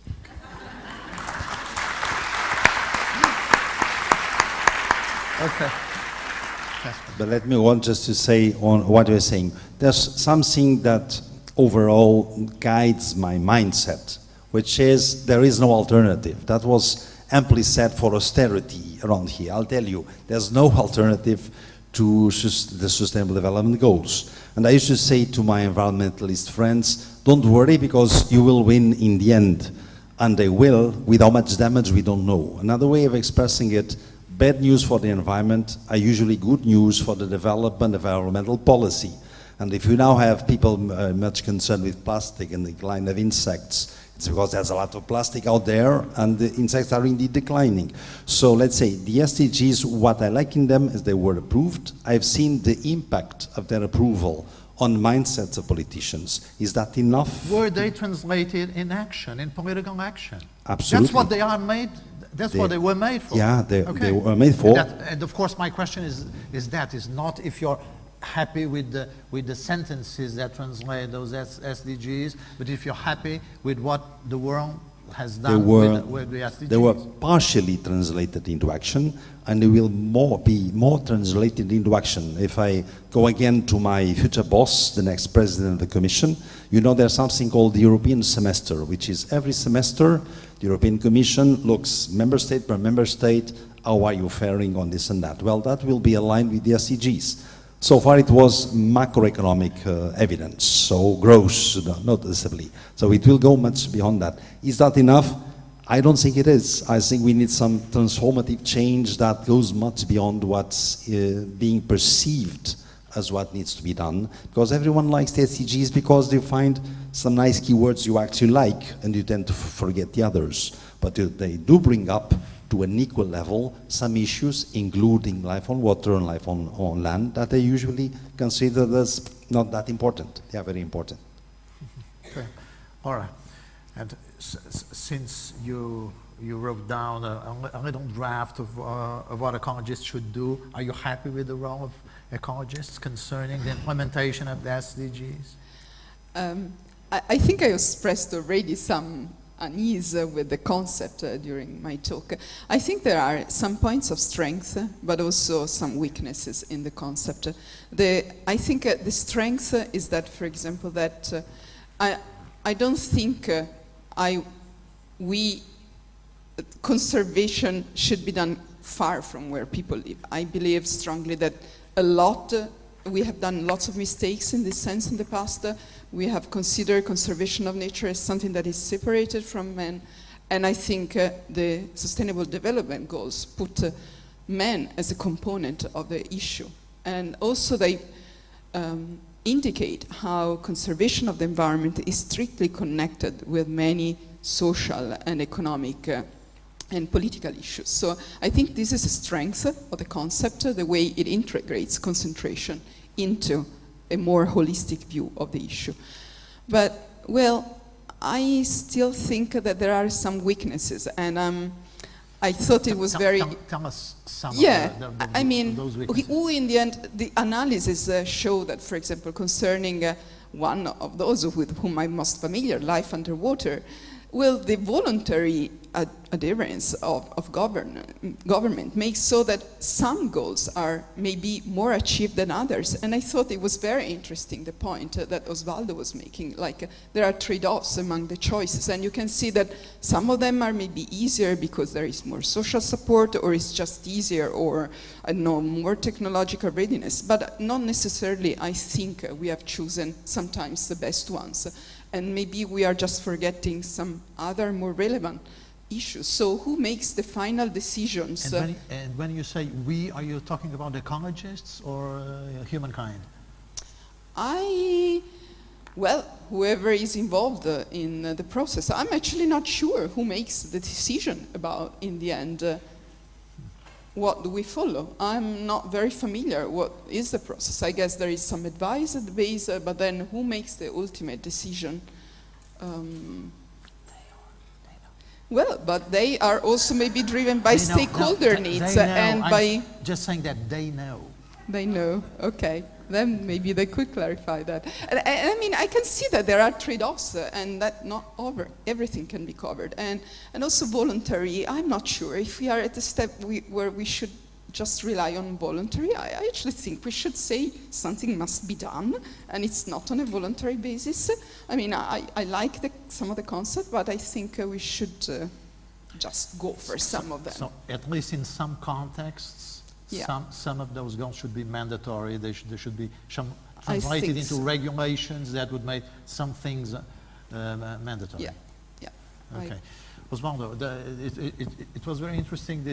Okay. But let me want just to say on what you're saying. There's something that overall guides my mindset, which is there is no alternative. That was amply said for austerity around here. I'll tell you, there's no alternative to the Sustainable Development Goals. And I used to say to my environmentalist friends, don't worry because you will win in the end. And they will, with how much damage we don't know. Another way of expressing it, bad news for the environment are usually good news for the development of environmental policy. And if you now have people much concerned with plastic and the decline of insects, it's because there's a lot of plastic out there and the insects are indeed declining. So let's say the SDGs, what I like in them is they were approved. I've seen the impact of their approval on mindsets of politicians. Is that enough? Were they translated in action, in political action? Absolutely. That's what they are made. That's what they were made for. Yeah, they Okay. were made for. And of course, my question is not if you're happy with the sentences that translate those SDGs, but if you're happy with what the world has done with the SDGs. They were partially translated into action, and they will be more translated into action. If I go again to my future boss, the next president of the Commission, you know there's something called the European semester, which is every semester the European Commission looks member state per member state, how are you faring on this and that? Well, that will be aligned with the SDGs. So far it was macroeconomic evidence, so gross noticeably. So it will go much beyond that. Is that enough? I don't think it is. I think we need some transformative change that goes much beyond what's being perceived as what needs to be done. Because everyone likes the SDGs because they find some nice keywords you actually like and you tend to forget the others. But they do bring up to an equal level some issues, including life on water and life on land, that they usually consider as not that important. They are very important. Okay. All right. And since you wrote down a little draft of what ecologists should do, are you happy with the role of ecologists concerning the implementation of the SDGs? I think I expressed already some unease with the concept during my talk. I think there are some points of strength, but also some weaknesses in the concept. I think the strength is that, for example, that I don't think conservation should be done far from where people live. I believe strongly that we have done lots of mistakes in this sense in the past. We have considered conservation of nature as something that is separated from man. And I think the Sustainable Development Goals put man as a component of the issue. And also they indicate how conservation of the environment is strictly connected with many social and economic and political issues. So I think this is a strength of the concept, the way it integrates concentration into a more holistic view of the issue. But, well, I still think that there are some weaknesses, and I thought it was very... Tell us some I mean, those weaknesses. who in the end, the analysis show that, for example, concerning one of those with whom I'm most familiar, life underwater, well, the voluntary adherence of government makes so that some goals are maybe more achieved than others. And I thought it was very interesting, the point that Osvaldo was making, like there are trade-offs among the choices, and you can see that some of them are maybe easier because there is more social support, or it's just easier, or I don't know, more technological readiness, but not necessarily I think we have chosen sometimes the best ones. And maybe we are just forgetting some other more relevant issues. So who makes the final decisions? And when you say we, are you talking about ecologists or humankind? Well, whoever is involved in the process. I'm actually not sure who makes the decision about, in the end, what do we follow? I'm not very familiar what is the process. I guess there is some advice at the base, but then who makes the ultimate decision? Well, but they are also maybe driven by stakeholder needs and by... Just saying that they know. They know, okay. Then maybe they could clarify that. And I mean, I can see that there are trade-offs and that not everything can be covered. And also voluntary, I'm not sure if we are at the step where we should just rely on voluntary. I actually think we should say something must be done, and it's not on a voluntary basis. I mean, I like some of the concept, but I think we should just go for some of them. So at least in some contexts, some of those goals should be mandatory. They should be translated into regulations that would make some things mandatory. Yeah. Okay. Osvaldo, it was very interesting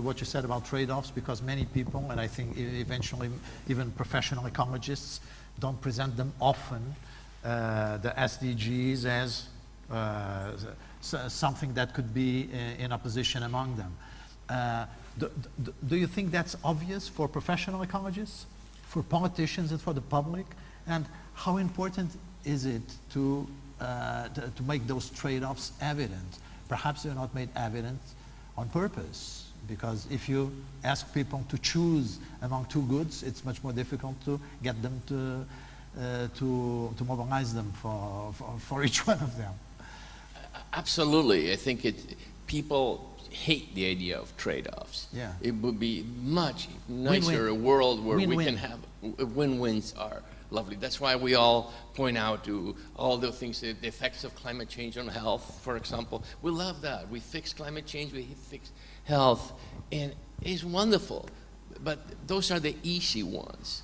what you said about trade-offs, because many people, and I think eventually even professional ecologists, don't present them often, the SDGs as something that could be in opposition among them. Do you think that's obvious for professional ecologists, for politicians, and for the public? And how important is it to make those trade-offs evident? Perhaps they're not made evident on purpose, because if you ask people to choose among two goods, it's much more difficult to get them to mobilize them for each one of them. Absolutely. I think people hate the idea of trade-offs. Yeah. It would be much nicer, a world where we can have win-wins are lovely. That's why we all point out to all the things, the effects of climate change on health, for example. We love that. We fix climate change, we fix health, and it's wonderful. But those are the easy ones.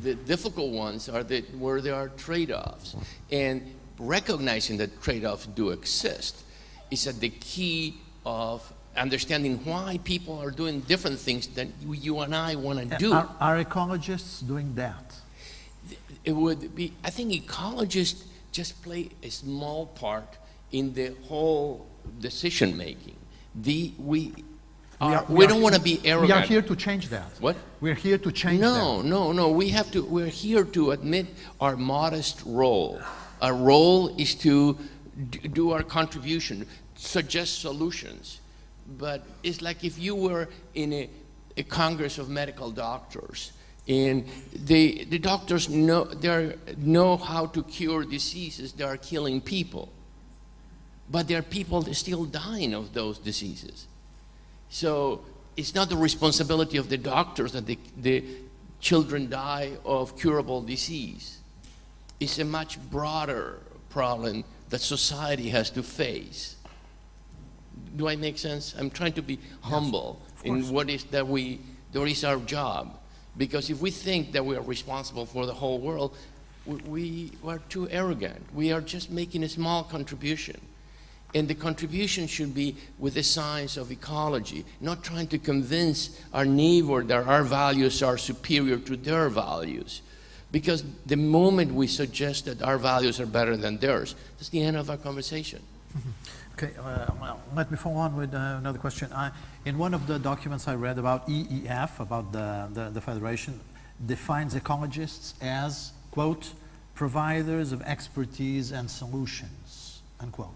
The difficult ones are where there are trade-offs. And recognizing that trade-offs do exist is at the key of understanding why people are doing different things than you and I want to do. Are ecologists doing that? It would be, I think ecologists just play a small part in the whole decision making. We don't want to be arrogant. We are here to change that. What? We're here to change that. No. We're here to admit our modest role. Our role is to do our contribution, suggest solutions. But it's like if you were in a Congress of medical doctors, and the doctors know how to cure diseases that are killing people. But there are people that are still dying of those diseases. So it's not the responsibility of the doctors that the children die of curable disease. It's a much broader problem that society has to face. Do I make sense? I'm trying to be humble in what is that is our job. Because if we think that we are responsible for the whole world, we are too arrogant. We are just making a small contribution. And the contribution should be with the science of ecology, not trying to convince our neighbor that our values are superior to their values. Because the moment we suggest that our values are better than theirs, that's the end of our conversation. Okay, well, let me follow on with another question. In one of the documents I read about EEF, about the Federation, defines ecologists as, quote, providers of expertise and solutions, unquote.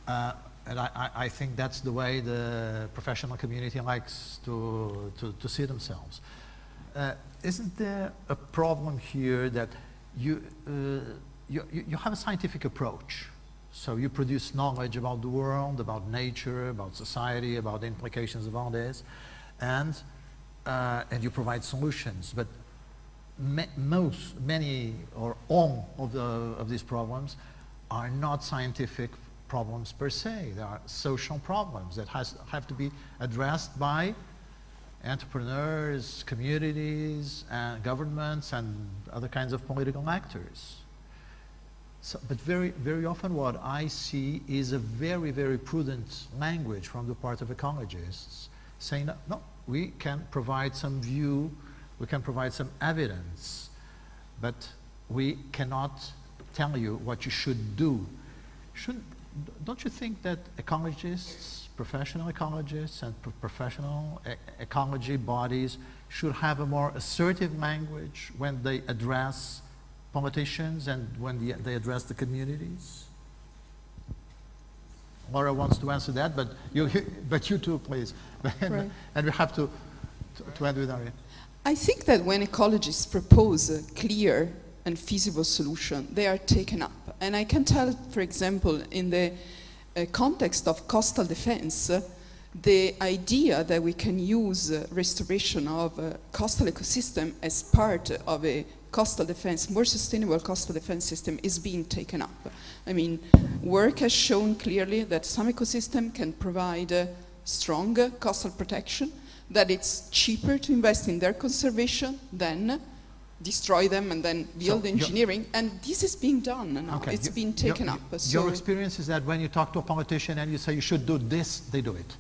And I think that's the way the professional community likes to see themselves. Isn't there a problem here that you have a scientific approach? So you produce knowledge about the world, about nature, about society, about the implications of all this, and you provide solutions. But many or all of these problems are not scientific problems per se. They are social problems that have to be addressed by entrepreneurs, communities, and governments, and other kinds of political actors. So, but very often what I see is a very prudent language from the part of ecologists saying, no, we can provide some view, we can provide some evidence, but we cannot tell you what you should do. Don't you think that ecologists, professional ecologists and professional ecology bodies should have a more assertive language when they address politicians and when they address the communities? Laura wants to answer that, but you too, please. Right. And we have to end with Ariane. I think that when ecologists propose a clear and feasible solution, they are taken up. And I can tell, for example, in the context of coastal defense, the idea that we can use restoration of a coastal ecosystem as part of a coastal defense, more sustainable coastal defense system is being taken up. I mean, work has shown clearly that some ecosystem can provide strong coastal protection, that it's cheaper to invest in their conservation than destroy them and then build engineering, and this is being done now. Okay. It's been taken up. Your experience is that when you talk to a politician and you say you should do this, they do it?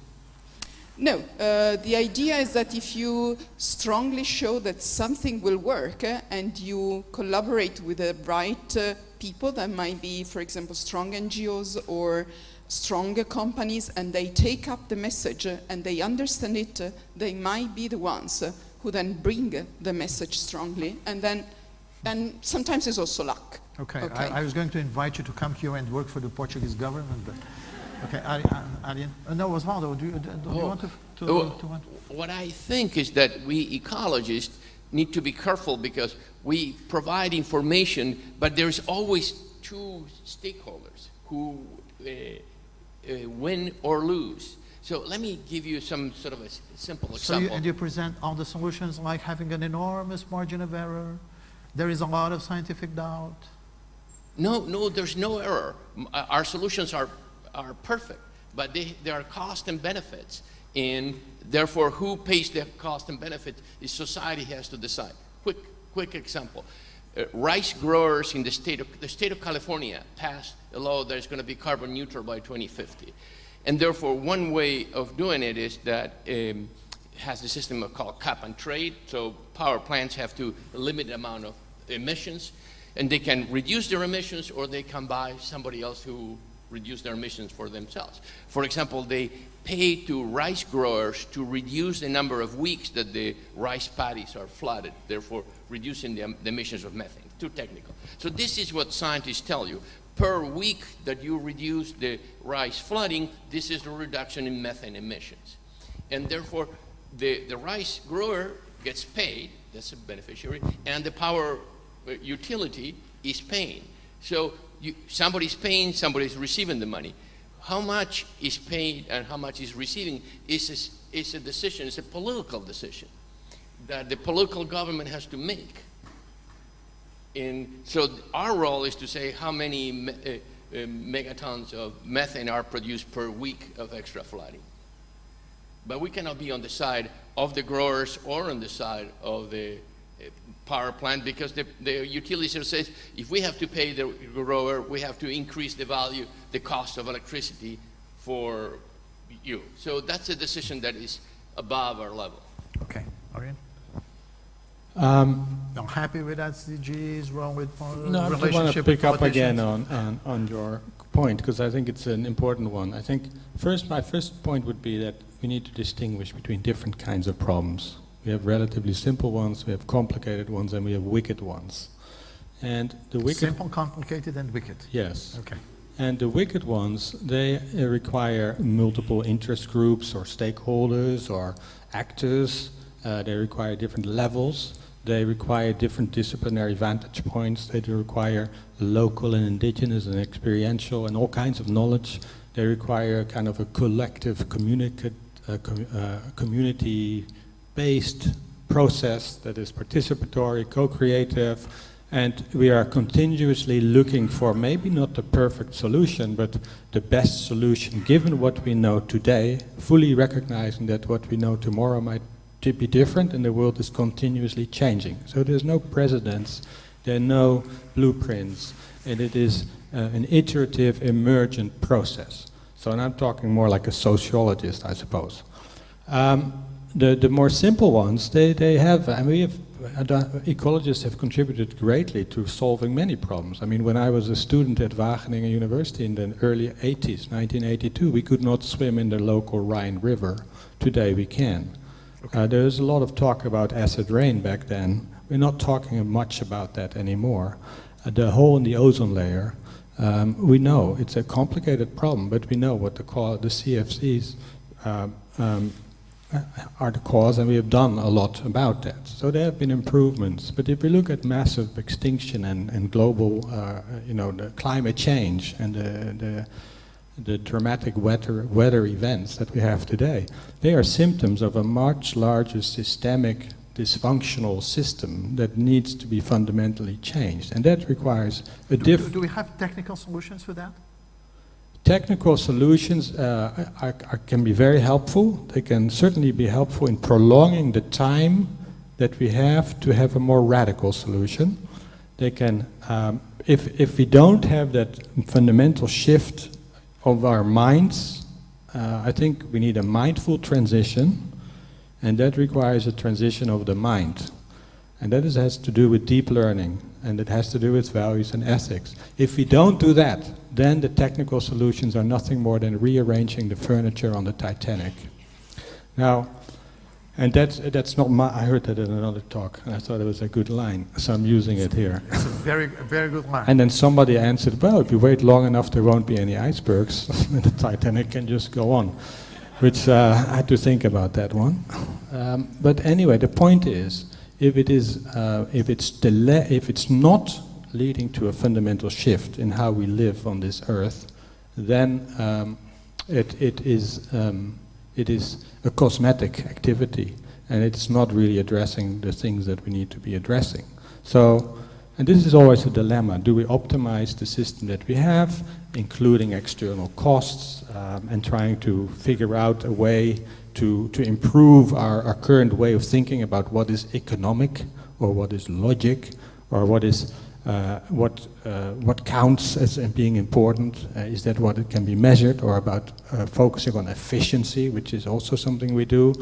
No, the idea is that if you strongly show that something will work and you collaborate with the right people, that might be, for example, strong NGOs or stronger companies, and they take up the message and they understand it, they might be the ones who then bring the message strongly, and sometimes it's also luck. Okay. I was going to invite you to come here and work for the Portuguese government, but okay, Ariane. No, Osvaldo, do you want to What I think is that we ecologists need to be careful because we provide information, but there's always two stakeholders who win or lose. So let me give you some sort of a simple example. And you present all the solutions like having an enormous margin of error. There is a lot of scientific doubt. No, there's no error. Our solutions are perfect, but there are costs and benefits, and therefore who pays the cost and benefit is society has to decide. Quick example. Rice growers in the state of California passed a law that is going to be carbon neutral by 2050. And therefore, one way of doing it is that it has a system called cap and trade. So power plants have to limit the amount of emissions, and they can reduce their emissions, or they can buy somebody else who reduce their emissions for themselves. For example, they pay to rice growers to reduce the number of weeks that the rice paddies are flooded, therefore reducing the emissions of methane. Too technical. So this is what scientists tell you. Per week that you reduce the rice flooding, this is the reduction in methane emissions. And therefore, the rice grower gets paid, that's a beneficiary, and the power utility is paying. So somebody's paying, somebody's receiving the money. How much is paid and how much is receiving is a decision, it's a political decision that the political government has to make. And so our role is to say how many megatons of methane are produced per week of extra flooding. But we cannot be on the side of the growers or on the side of the power plant, because the utility says if we have to pay the grower, we have to increase the value, the cost of electricity for you. So that's a decision that is above our level. Okay, Ariane? I'm happy with SDGs, wrong with no, I want to pick up again on your point, because I think it's an important one. I think my first point would be that we need to distinguish between different kinds of problems. We have relatively simple ones, we have complicated ones, and we have wicked ones. And the wicked... Simple, complicated, and wicked. Yes. Okay. And the wicked ones, they require multiple interest groups or stakeholders or actors. They require different levels. They require different disciplinary vantage points. They do require local and indigenous and experiential and all kinds of knowledge. They require kind of a collective community-based process that is participatory, co-creative, and we are continuously looking for maybe not the perfect solution, but the best solution given what we know today, fully recognizing that what we know tomorrow might be different and the world is continuously changing. So there's no precedents, there are no blueprints, and it is an iterative, emergent process. So, and I'm talking more like a sociologist, I suppose. The more simple ones, they have, I mean, ecologists have contributed greatly to solving many problems. I mean, when I was a student at Wageningen University in the early 80s, 1982, we could not swim in the local Rhine River. Today we can. Okay. There's a lot of talk about acid rain back then. We're not talking much about that anymore. The hole in the ozone layer, we know it's a complicated problem, but we know what the CFCs are the cause, and we have done a lot about that. So there have been improvements. But if we look at massive extinction and global, the climate change and the dramatic weather events that we have today, they are symptoms of a much larger systemic dysfunctional system that needs to be fundamentally changed. And that requires a Do we have technical solutions for that? Technical solutions can be very helpful. They can certainly be helpful in prolonging the time that we have to have a more radical solution. They can, if we don't have that fundamental shift of our minds, I think we need a mindful transition, and that requires a transition of the mind. And that has to do with deep learning, and it has to do with values and ethics. If we don't do that, then the technical solutions are nothing more than rearranging the furniture on the Titanic. Now, and that's not my, I heard that in another talk, and I thought it was a good line, so I'm using it here. It's a very good line. And then somebody answered, well, if you wait long enough, there won't be any icebergs, and the Titanic can just go on. Which I had to think about that one. But anyway, the point is, if it's not leading to a fundamental shift in how we live on this earth, then it is a cosmetic activity, and it's not really addressing the things that we need to be addressing. So, and this is always a dilemma. Do we optimize the system that we have, including external costs, and trying to figure out a way to improve our current way of thinking about what is economic, or what is logic, or what is what counts as being important? Is that what it can be measured, or about focusing on efficiency, which is also something we do,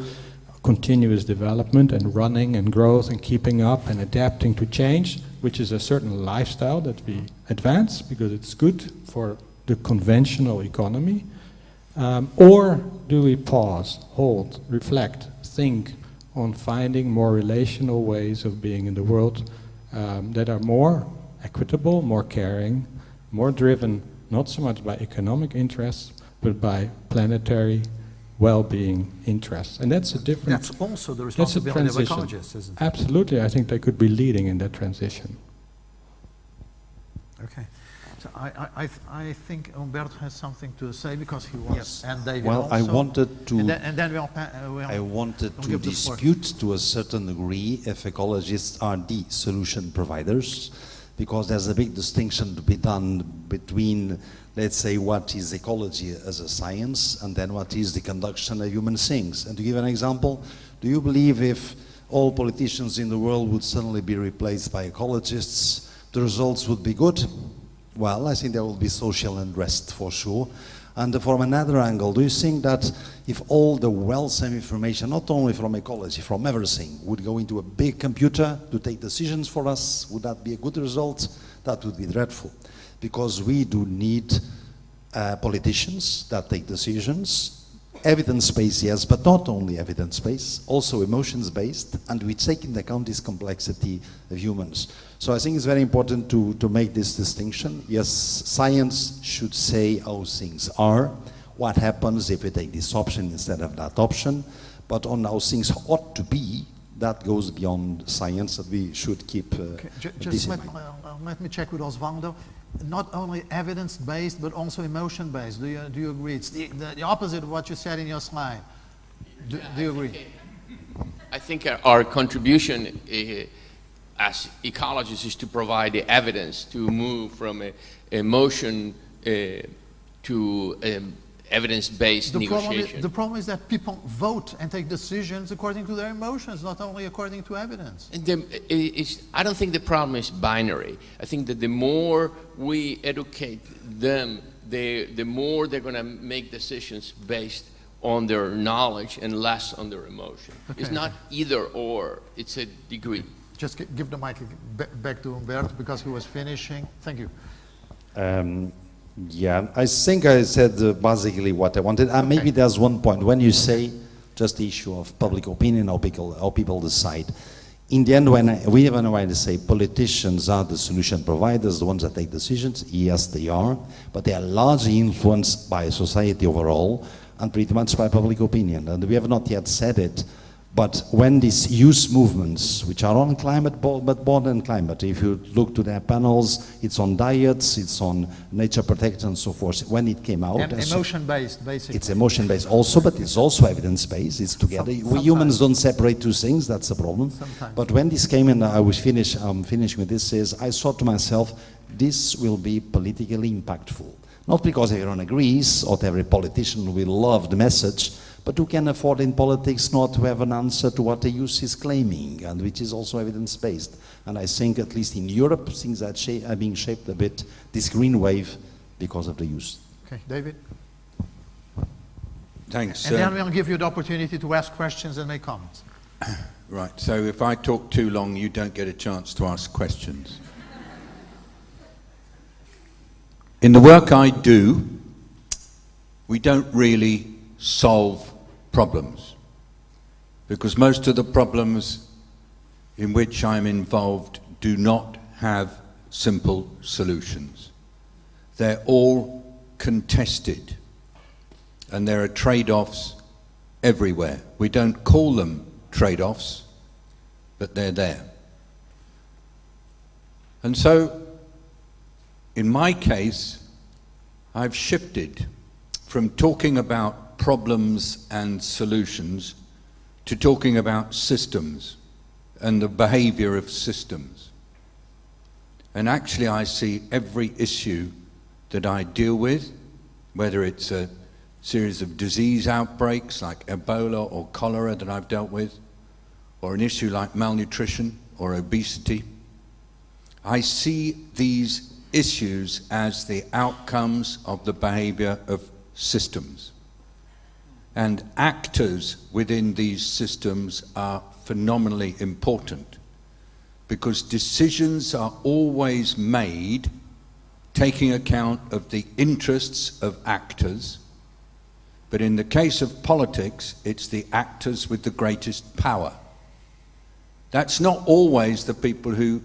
continuous development and running and growth and keeping up and adapting to change, which is a certain lifestyle that we advance because it's good for the conventional economy? Or do we pause, hold, reflect, think on finding more relational ways of being in the world that are more equitable, more caring, more driven not so much by economic interests, but by planetary well-being interests? And that's a different... That's also the responsibility of ecologists, isn't it? Absolutely, I think they could be leading in that transition. Okay. So I think Umberto has something to say because he was, yes. And David well, also. I wanted to. And then I wanted to dispute to a certain degree if ecologists are the solution providers, because there's a big distinction to be done between, let's say, what is ecology as a science and then what is the conduction of human things. And to give an example, do you believe if all politicians in the world would suddenly be replaced by ecologists, the results would be good? Well, I think there will be social unrest for sure. And from another angle, do you think that if all the wealth of information, not only from ecology, from everything, would go into a big computer to take decisions for us, would that be a good result? That would be dreadful. Because we do need politicians that take decisions. Evidence-based, yes, but not only evidence-based, also emotions-based, and we take into account this complexity of humans. So I think it's very important to make this distinction. Yes, science should say how things are, what happens if we take this option instead of that option, but on how things ought to be, that goes beyond science, that we should keep Just let me check with Osvaldo. Not only evidence-based, but also emotion-based. Do you agree? It's the opposite of what you said in your slide. Do you agree? I think our contribution as ecologists is to provide the evidence to move from emotion to evidence-based negotiation. The problem is that people vote and take decisions according to their emotions, not only according to evidence. I don't think the problem is binary. I think that the more we educate them, the more they're going to make decisions based on their knowledge and less on their emotion. Okay. It's not either or, it's a degree. Just give the mic back to Humberto because he was finishing. Thank you. Yeah, I think I said basically what I wanted. Okay. Maybe there's one point. When you say just the issue of public opinion, how people decide. In the end, when I say politicians are the solution providers, the ones that take decisions, yes, they are, but they are largely influenced by society overall and pretty much by public opinion. And we have not yet said it, but when these youth movements, which are on climate, but more than climate, if you look to their panels, it's on diets, it's on nature protection and so forth. When it came out... And emotion-based, basically. It's emotion-based also, but it's also evidence-based. It's together. We humans don't separate two things, that's the problem. Sometimes. But when this came in, I'm finishing with this, is I thought to myself, this will be politically impactful. Not because everyone agrees, or every politician will love the message, but who can afford in politics not to have an answer to what the youth is claiming, and which is also evidence-based. And I think, at least in Europe, things are being shaped a bit, this green wave, because of the youth. Okay, David? Thanks. And then we'll give you the opportunity to ask questions and make comments. Right, so if I talk too long, you don't get a chance to ask questions. In the work I do, we don't really solve problems, because most of the problems in which I'm involved do not have simple solutions. They're all contested, and there are trade-offs everywhere. We don't call them trade-offs, but they're there. And so, in my case, I've shifted from talking about problems and solutions to talking about systems and the behavior of systems. And actually I see every issue that I deal with, whether it's a series of disease outbreaks like Ebola or cholera that I've dealt with, or an issue like malnutrition or obesity, I see these issues as the outcomes of the behavior of systems. And actors within these systems are phenomenally important, because decisions are always made taking account of the interests of actors, but in the case of politics, it's the actors with the greatest power. That's not always the people who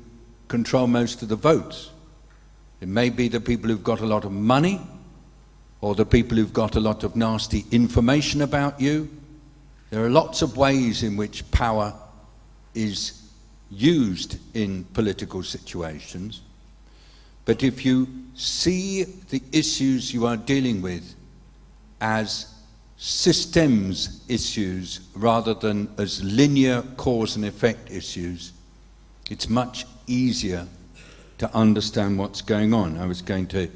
control most of the votes. It may be the people who've got a lot of money, or the people who've got a lot of nasty information about you. There are lots of ways in which power is used in political situations. But if you see the issues you are dealing with as systems issues rather than as linear cause and effect issues, it's much easier to understand what's going on. I was going to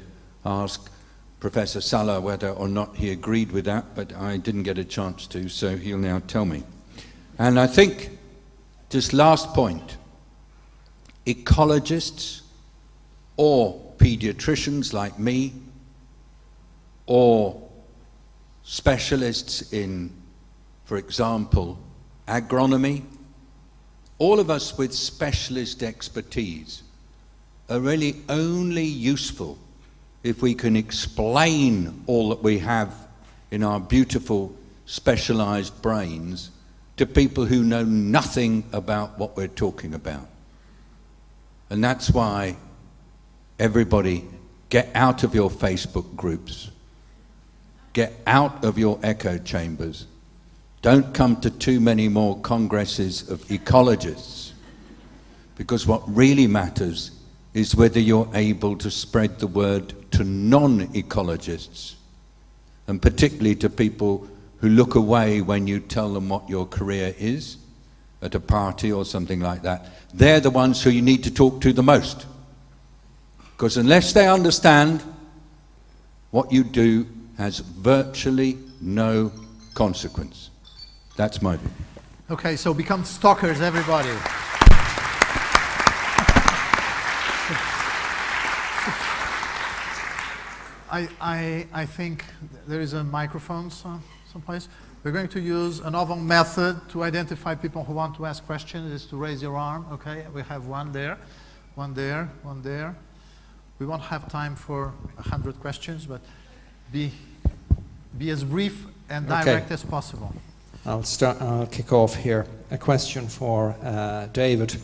ask Professor Sala whether or not he agreed with that, but I didn't get a chance to, so he'll now tell me. And I think, just last point, ecologists or pediatricians like me, or specialists in, for example, agronomy, all of us with specialist expertise are really only useful if we can explain all that we have in our beautiful specialized brains to people who know nothing about what we're talking about. And that's why everybody, get out of your Facebook groups, get out of your echo chambers, don't come to too many more congresses of ecologists, because what really matters is whether you're able to spread the word to non-ecologists, and particularly to people who look away when you tell them what your career is at a party or something like that. They're the ones who you need to talk to the most. Because unless they understand, what you do has virtually no consequence. That's my view. Okay, so become stalkers, everybody. I think there is a microphone someplace. We're going to use a novel method to identify people who want to ask questions, is to raise your arm, okay? We have one there, one there, one there. We won't have time for 100 questions, but be as brief and direct as possible. I'll kick off here. A question for David.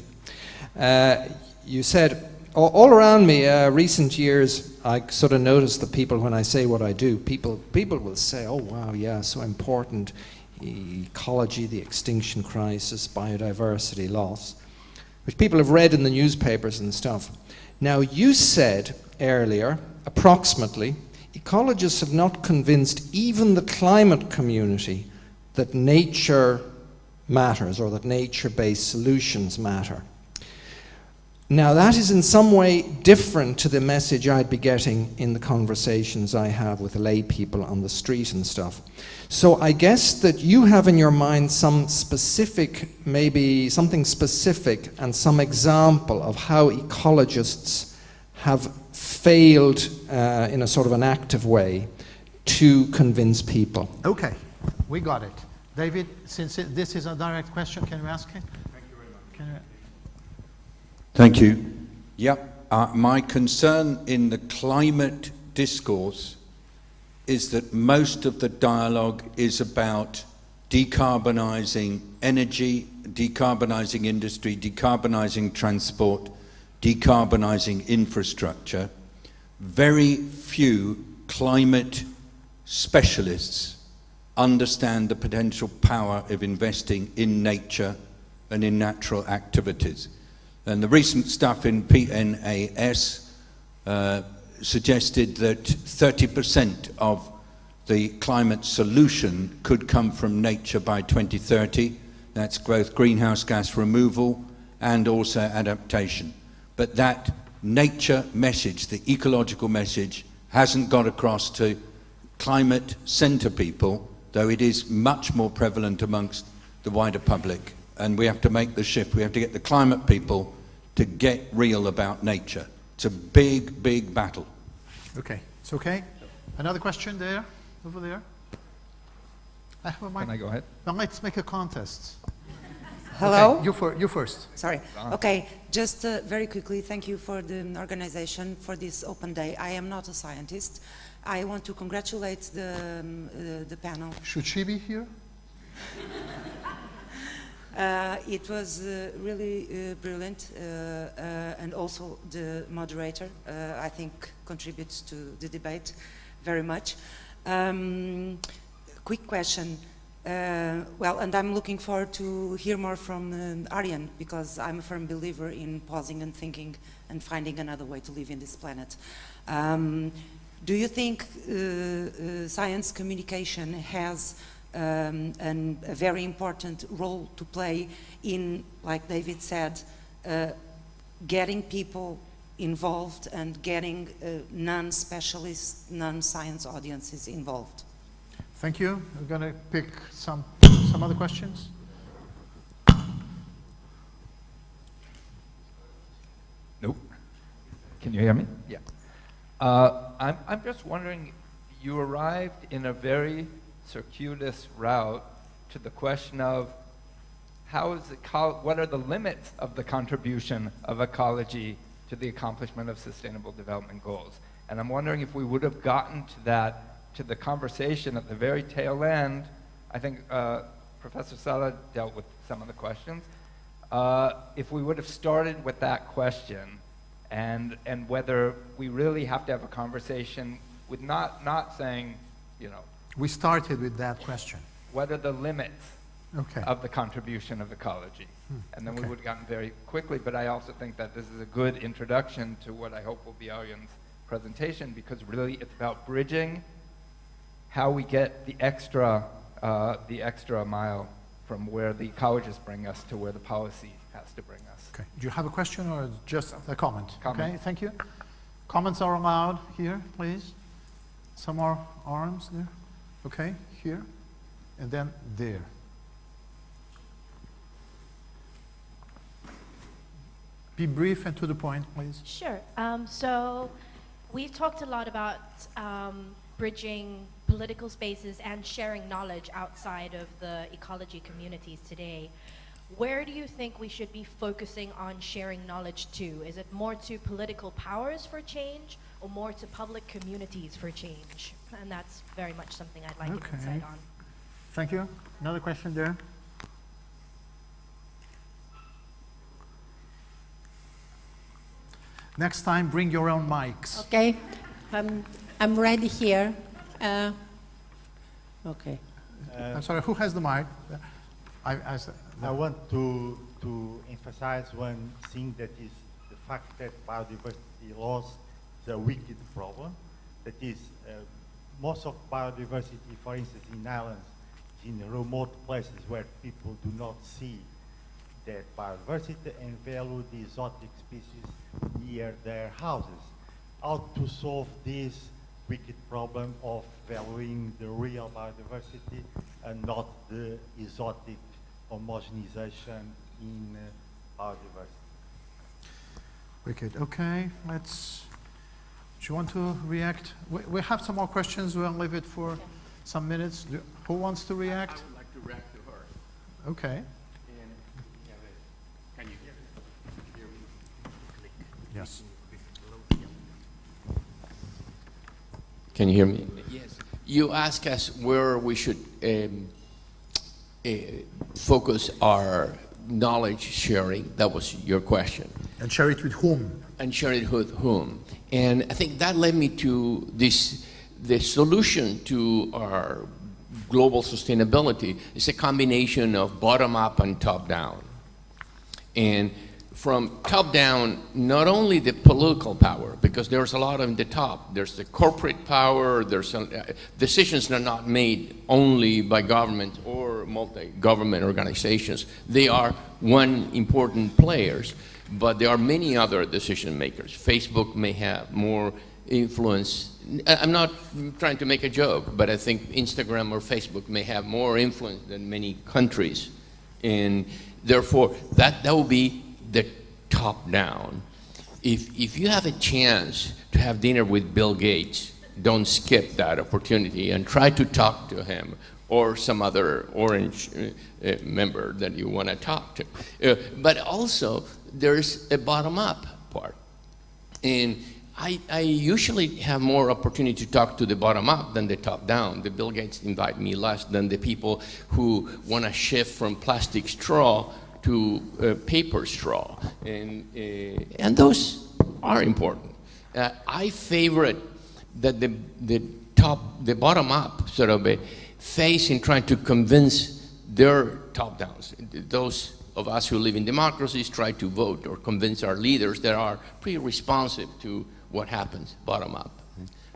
You said, all around me, recent years, I sort of notice that people, when I say what I do, people will say, oh wow, yeah, so important, ecology, the extinction crisis, biodiversity loss, which people have read in the newspapers and stuff. Now, you said earlier, approximately, ecologists have not convinced even the climate community that nature matters, or that nature-based solutions matter. Now, that is in some way different to the message I'd be getting in the conversations I have with lay people on the street and stuff. So I guess that you have in your mind some specific, maybe something specific, and some example of how ecologists have failed in a sort of an active way to convince people. Okay, we got it. David, since this is a direct question, can you ask him? Thank you very much. Thank you. Yep. My concern in the climate discourse is that most of the dialogue is about decarbonising energy, decarbonising industry, decarbonising transport, decarbonising infrastructure. Very few climate specialists understand the potential power of investing in nature and in natural activities. And the recent stuff in PNAS suggested that 30% of the climate solution could come from nature by 2030. That's both greenhouse gas removal and also adaptation. But that nature message, the ecological message, hasn't got across to climate centre people, though it is much more prevalent amongst the wider public. And we have to make the shift. We have to get the climate people to get real about nature. It's a big, big battle. Okay, it's okay. Another question there, over there. I have a mic. Can I go ahead? Now let's make a contest. Hello? Okay, you first. Sorry. Okay, just very quickly, thank you for the organization for this open day. I am not a scientist. I want to congratulate the panel. Should she be here? It was really brilliant, and also the moderator, I think, contributes to the debate very much. Quick question. Well, and I'm looking forward to hear more from Arjen, because I'm a firm believer in pausing and thinking and finding another way to live in this planet. Do you think science communication has a very important role to play in, like David said, getting people involved and getting non-specialist, non-science audiences involved? Thank you. We're going to pick some other questions. Nope. Can you hear me? Yeah. I'm just wondering, you arrived in a very circuitous route to the question of what are the limits of the contribution of ecology to the accomplishment of Sustainable Development Goals? And I'm wondering if we would have gotten to that, to the conversation at the very tail end. I think Professor Sala dealt with some of the questions. If we would have started with that question, and whether we really have to have a conversation with not saying, you know, We started with that question. what are the limits Okay. of the contribution of ecology? And then we would have gotten very quickly, but I also think that this is a good introduction to what I hope will be Arjan's presentation, because really it's about bridging how we get the extra mile from where the ecologists bring us to where the policy has to bring us. Okay. Do you have a question or just a comment? Comment. Okay, thank you. Comments are allowed here, please. Some more arms there. Okay, here. And then there. Be brief and to the point, please. Sure. So we've talked a lot about bridging political spaces and sharing knowledge outside of the ecology communities today. Where do you think we should be focusing on sharing knowledge to? Is it more to political powers for change or more to public communities for change? And that's very much something I'd like an insight on. Thank you. Another question there. Next time, bring your own mics. Okay, I'm ready here. Okay. I'm sorry, who has the mic? I want to emphasize one thing, that is the fact that biodiversity loss is a wicked problem. That is, most of biodiversity, for instance, in islands, in remote places where people do not see that biodiversity and value the exotic species near their houses. How to solve this wicked problem of valuing the real biodiversity and not the exotic homogenization in biodiversity. Wicked. Okay, let's. Do you want to react? We have some more questions. We'll leave it for some minutes. Who wants to react? I would like to react to her. Okay. And can you hear me? Yes. Can you hear me? Yes. You ask us where we should focus our knowledge sharing. That was your question. And share it with whom? And share it with whom. And I think that led me to this, the solution to our global sustainability is a combination of bottom-up and top-down. And from top-down, not only the political power, because there's a lot on the top. There's the corporate power, there's decisions that are not made only by government or multi-government organizations. They are one important players, but there are many other decision makers. Facebook may have more influence. I'm not trying to make a joke, but I think Instagram or Facebook may have more influence than many countries. And therefore, that will be the top down. If you have a chance to have dinner with Bill Gates, don't skip that opportunity and try to talk to him or some other orange member that you want to talk to. But also, there's a bottom-up part. And I usually have more opportunity to talk to the bottom-up than the top-down. The Bill Gates invite me less than the people who want to shift from plastic straw to paper straw, and those are important. I favorite that the bottom up sort of a phase in trying to convince their top downs. Those of us who live in democracies try to vote or convince our leaders that are pretty responsive to what happens bottom up.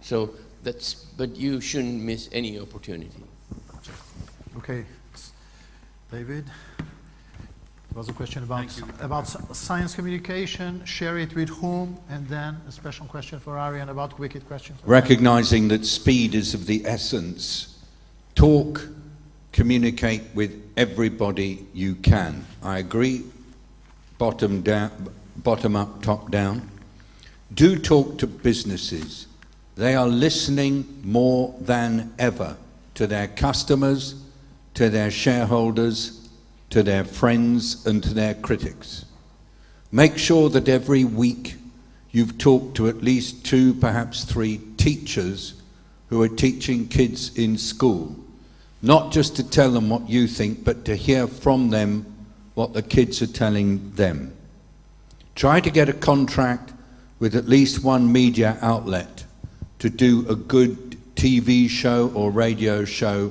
So that's, but you shouldn't miss any opportunity. Okay, David. There was a question about science communication, share it with whom, and then a special question for Arjan about wicked questions. Recognizing that speed is of the essence, talk, communicate with everybody you can. I agree, bottom up, top down. Do talk to businesses. They are listening more than ever to their customers, to their shareholders, to their friends and to their critics. Make sure that every week you've talked to at least 2, perhaps 3 teachers who are teaching kids in school. Not just to tell them what you think, but to hear from them what the kids are telling them. Try to get a contract with at least one media outlet to do a good TV show or radio show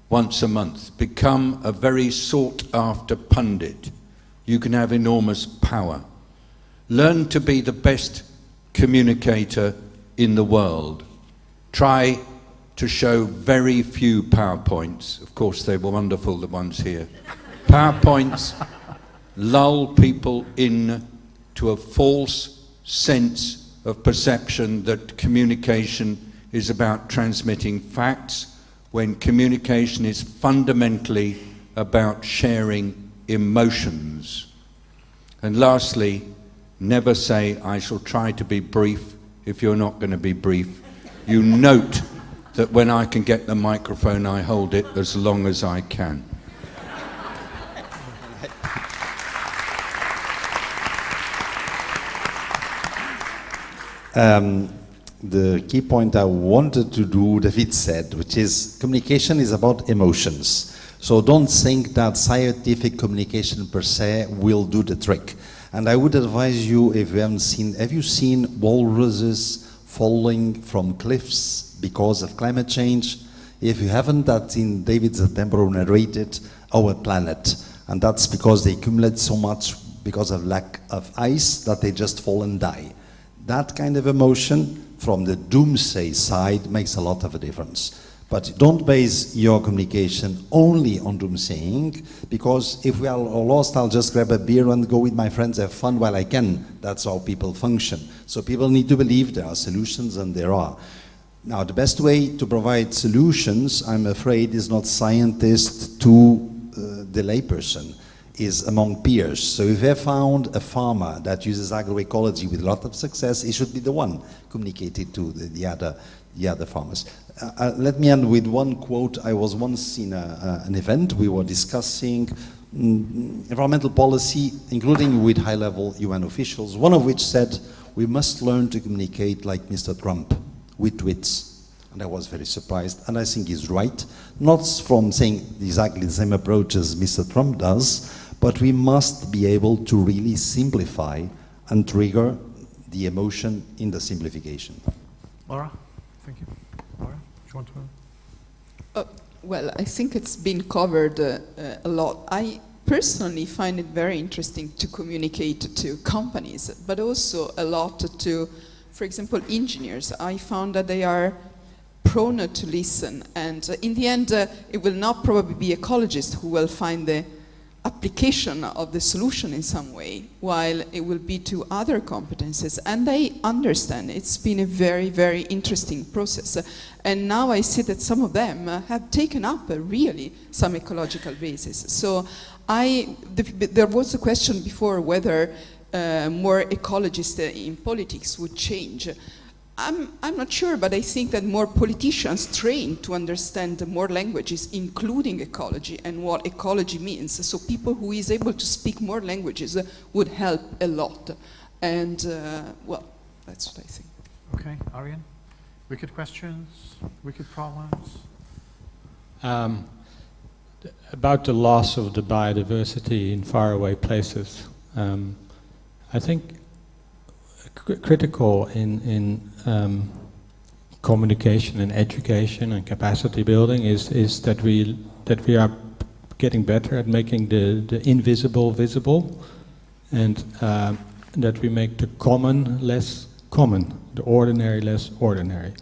once a month. Become a very sought-after pundit. You can have enormous power. Learn to be the best communicator in the world. Try to show very few PowerPoints. Of course, they were wonderful, the ones here. PowerPoints lull people in to a false sense of perception that communication is about transmitting facts, when communication is fundamentally about sharing emotions. And lastly, never say, I shall try to be brief, if you're not going to be brief. You note that when I can get the microphone, I hold it as long as I can. The key point I wanted to do, David said, which is communication is about emotions. So don't think that scientific communication per se will do the trick. And I would advise you, if you haven't seen, have you seen walruses falling from cliffs because of climate change? If you haven't, that's in David Attenborough narrated Our Planet. And that's because they accumulate so much because of lack of ice that they just fall and die. That kind of emotion from the doomsday side makes a lot of a difference. But don't base your communication only on doomsaying, because if we are lost, I'll just grab a beer and go with my friends, have fun while I can. That's how people function. So people need to believe there are solutions, and there are. Now, the best way to provide solutions, I'm afraid, is not scientist to the layperson, is among peers. So if they found a farmer that uses agroecology with a lot of success, he should be the one communicated to the other farmers. Let me end with one quote. I was once in an event, we were discussing environmental policy, including with high-level UN officials, one of which said, we must learn to communicate like Mr. Trump, with tweets. And I was very surprised, and I think he's right, not from saying exactly the same approach as Mr. Trump does, but we must be able to really simplify and trigger the emotion in the simplification. Laura, thank you. Laura, do you want to? Well, I think it's been covered a lot. I personally find it very interesting to communicate to companies, but also a lot to, for example, engineers. I found that they are prone to listen, and in the end, it will not probably be ecologists who will find the application of the solution in some way, while it will be to other competences. And they understand. It's been a very, very interesting process. And now I see that some of them have taken up really some ecological basis. So there was a question before whether more ecologists in politics would change. I'm not sure, but I think that more politicians trained to understand more languages, including ecology and what ecology means. So people who is able to speak more languages would help a lot. And well, that's what I think. Okay, Arjen? Wicked questions, wicked problems? About the loss of the biodiversity in faraway places. I think critical in communication and education and capacity building is that we are getting better at making the invisible visible, and that we make the common less common, the ordinary less ordinary.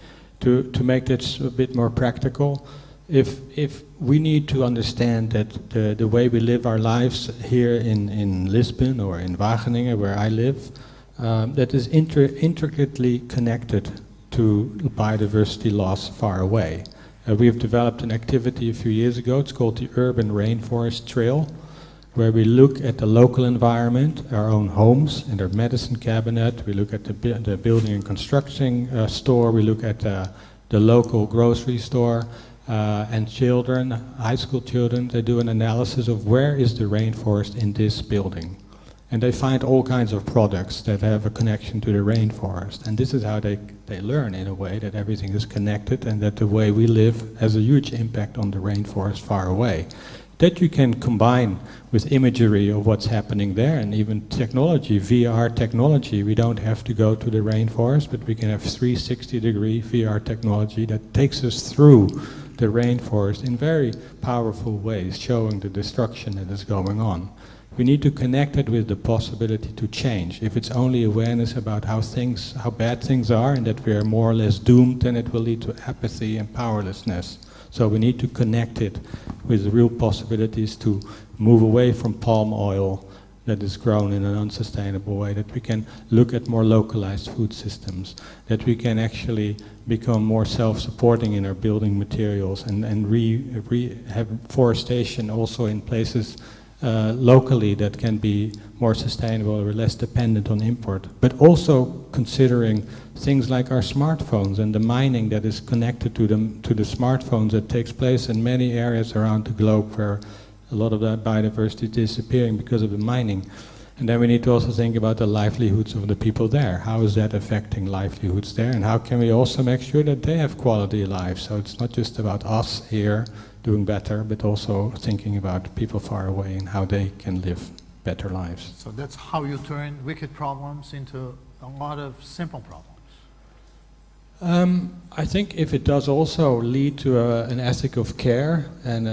To make this a bit more practical, if we need to understand that the way we live our lives here in Lisbon or in Wageningen, where I live, that is intricately connected to biodiversity loss far away. We've developed an activity a few years ago. It's called the Urban Rainforest Trail, where we look at the local environment, our own homes and our medicine cabinet. We look at the building and construction store. We look at the local grocery store. And children, high school children, they do an analysis of where is the rainforest in this building. And they find all kinds of products that have a connection to the rainforest. And this is how they learn, in a way, that everything is connected and that the way we live has a huge impact on the rainforest far away. That you can combine with imagery of what's happening there, and even technology, VR technology. We don't have to go to the rainforest, but we can have 360-degree VR technology that takes us through the rainforest in very powerful ways, showing the destruction that is going on. We need to connect it with the possibility to change. If it's only awareness about how bad things are and that we are more or less doomed, then it will lead to apathy and powerlessness. So we need to connect it with real possibilities to move away from palm oil that is grown in an unsustainable way, that we can look at more localized food systems, that we can actually become more self-supporting in our building materials and have forestation also in places locally that can be more sustainable or less dependent on import, but also considering things like our smartphones and the mining that is connected to the smartphones that takes place in many areas around the globe where a lot of that biodiversity is disappearing because of the mining. And then we need to also think about the livelihoods of the people there. How is that affecting livelihoods there, and how can we also make sure that they have quality lives? So it's not just about us here doing better, but also thinking about people far away and how they can live better lives. So that's how you turn wicked problems into a lot of simple problems. I think if it does also lead to an ethic of care and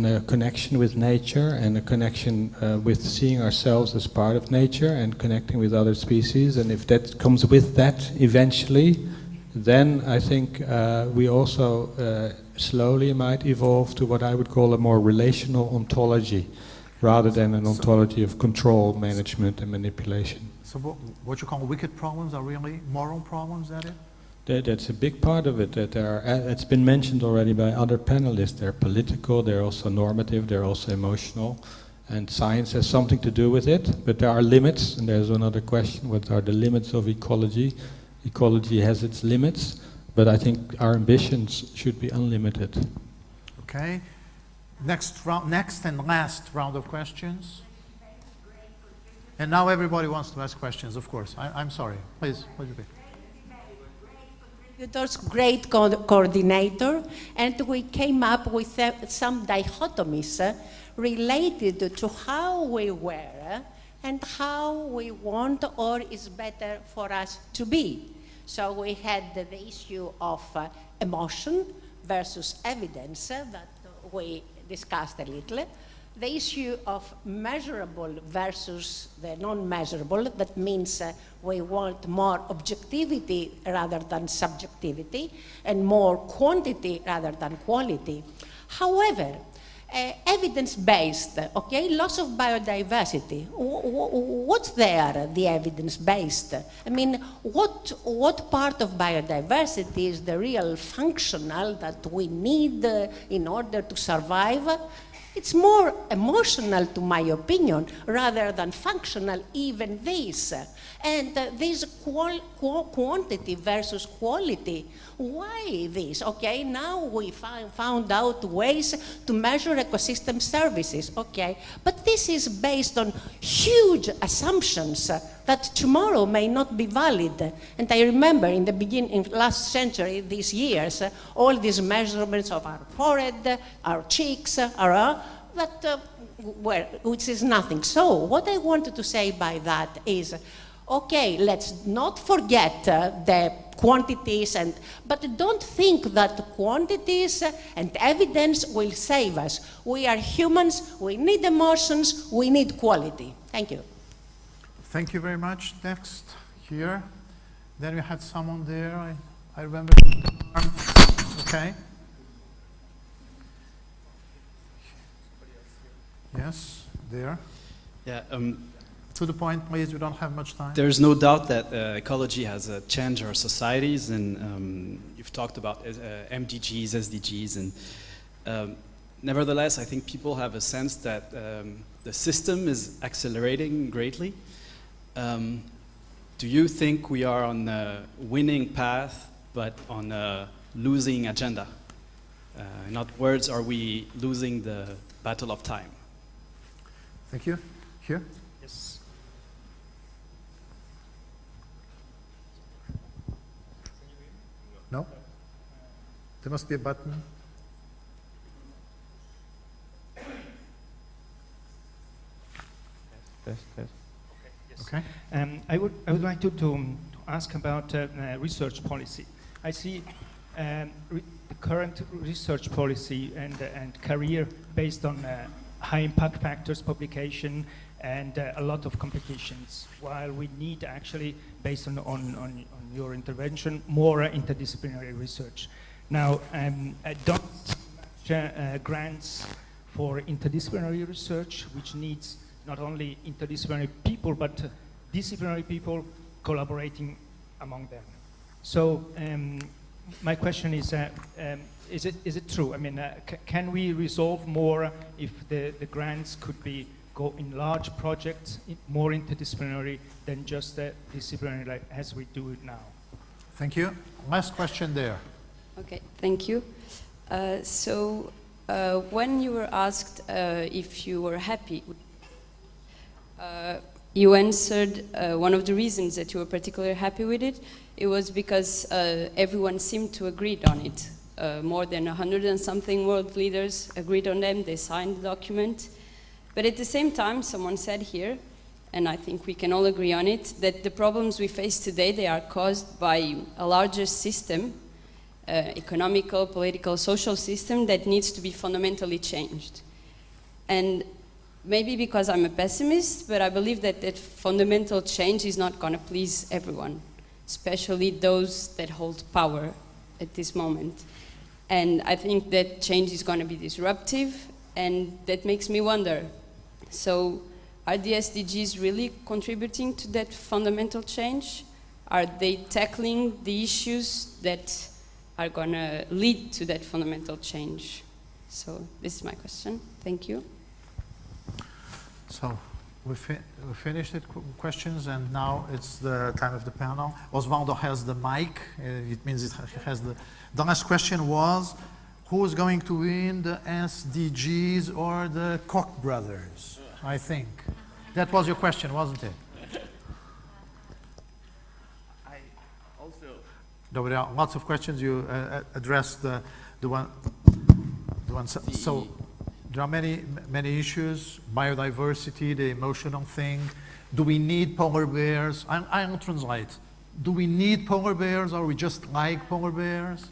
a connection with nature and a connection with seeing ourselves as part of nature and connecting with other species, and if that comes with that eventually, then I think we also slowly might evolve to what I would call a more relational ontology rather than an ontology of control, management and manipulation. So what you call wicked problems are really moral problems, that it? That's a big part of it. It's been mentioned already by other panelists. They're political, they're also normative, they're also emotional. And science has something to do with it, but there are limits. And there's another question, what are the limits of ecology? Ecology has its limits, but I think our ambitions should be unlimited. Okay. Next and last round of questions. And now everybody wants to ask questions, of course. I'm sorry. Please, would you be? Great coordinator, and we came up with some dichotomies related to how we were and how we want or is better for us to be. So we had the issue of emotion versus evidence that we discussed a little. The issue of measurable versus the non-measurable, that means we want more objectivity rather than subjectivity and more quantity rather than quality. However, evidence-based, okay, loss of biodiversity, what's there, the evidence-based? I mean, what part of biodiversity is the real functional that we need in order to survive? It's more emotional, to my opinion, rather than functional, even this. And this quantity versus quality, why this? Okay, now we found out ways to measure ecosystem services, okay? But this is based on huge assumptions that tomorrow may not be valid. And I remember in the beginning, last century, these years, all these measurements of our forehead, our cheeks, which is nothing. So what I wanted to say by that is, okay, let's not forget the quantities, but don't think that quantities and evidence will save us. We are humans, we need emotions, we need quality. Thank you. Thank you very much. Next, here. Then we had someone there, I remember. Okay. Yes, there. Yeah. To the point, please, we don't have much time. There's no doubt that ecology has changed our societies, and you've talked about Mdgs, SDGs, and nevertheless, I think people have a sense that the system is accelerating greatly. Do you think we are on a winning path, but on a losing agenda? In other words, are we losing the battle of time? Thank you. Here? Yes. No? There must be a button. Test. Okay. I would like to ask about research policy. I see the current research policy and career based on high impact factors publication and a lot of competitions, while we need actually, based on your intervention, more interdisciplinary research. Now, don't grants for interdisciplinary research, which needs not only interdisciplinary people, but disciplinary people collaborating among them. So my question is it true? I mean, can we resolve more if the grants could go in large projects, more interdisciplinary than just disciplinary like as we do it now? Thank you. Last question there. Okay, thank you. When you were asked if you were happy, you answered one of the reasons that you were particularly happy with it. It was because everyone seemed to agree on it. More than 100 and something world leaders agreed on them. They signed the document. But at the same time, someone said here, and I think we can all agree on it, that the problems we face today, they are caused by a larger system, economical, political, social system that needs to be fundamentally changed. And maybe because I'm a pessimist, but I believe that that fundamental change is not going to please everyone, especially those that hold power at this moment. And I think that change is going to be disruptive, and that makes me wonder, so are the SDGs really contributing to that fundamental change? Are they tackling the issues that are going to lead to that fundamental change? So this is my question. Thank you. So we finished the questions, and now it's the time of the panel. Osvaldo has the mic. It means it has the last question was, who is going to win the SDGs or the Koch brothers? I think. That was your question, wasn't it? I also... There were lots of questions. You addressed the one. So there are many issues. Biodiversity, the emotional thing. Do we need polar bears? I'll translate. Do we need polar bears, or we just like polar bears?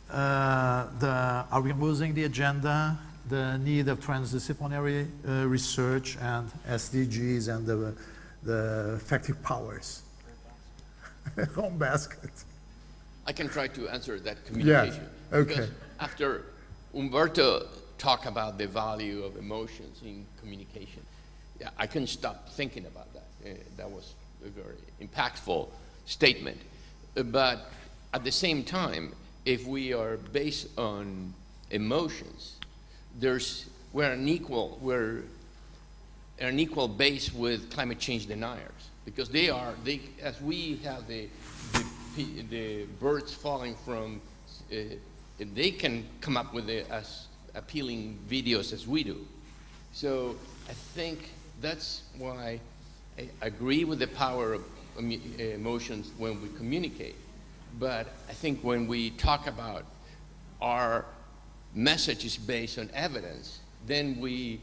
Are we losing the agenda? The need of transdisciplinary research and SDGs and the effective powers. Home basket. I can try to answer that communication. Yeah. Okay. Because after Umberto talked about the value of emotions in communication, yeah, I couldn't stop thinking about that. That was a very impactful statement. But at the same time, if we are based on emotions, we're an equal base with climate change deniers, because as we have the birds falling from, they can come up with as appealing videos as we do. So I think that's why I agree with the power of emotions when we communicate. But I think when we talk about our message is based on evidence, then we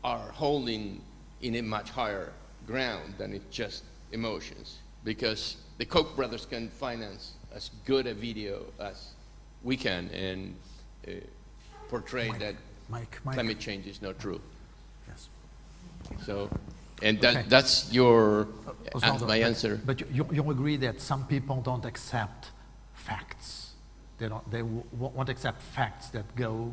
are holding in a much higher ground than it's just emotions. Because the Koch brothers can finance as good a video as we can and portray that climate change is not true. Yes. So, and that's your my answer. But you agree that some people don't accept facts. They won't accept facts that go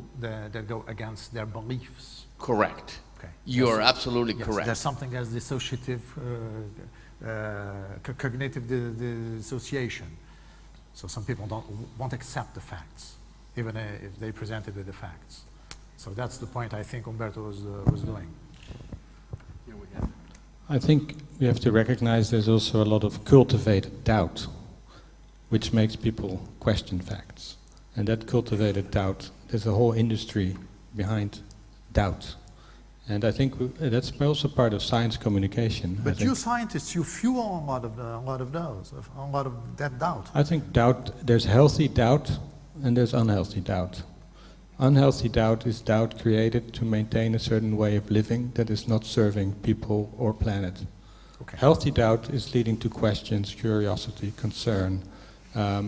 against their beliefs. Correct. Okay. You are absolutely yes, correct. There's something as dissociative, cognitive dissociation. So some people won't accept the facts, even if they presented with the facts. So that's the point I think Umberto was doing. Here we have it. I think we have to recognize there's also a lot of cultivated doubt, which makes people question facts. And that cultivated doubt, there's a whole industry behind doubt. And I think that's also part of science communication. But you scientists, you fuel a lot of that doubt. I think doubt, there's healthy doubt and there's unhealthy doubt. Unhealthy doubt is doubt created to maintain a certain way of living that is not serving people or planet. Okay. Healthy doubt is leading to questions, curiosity, concern,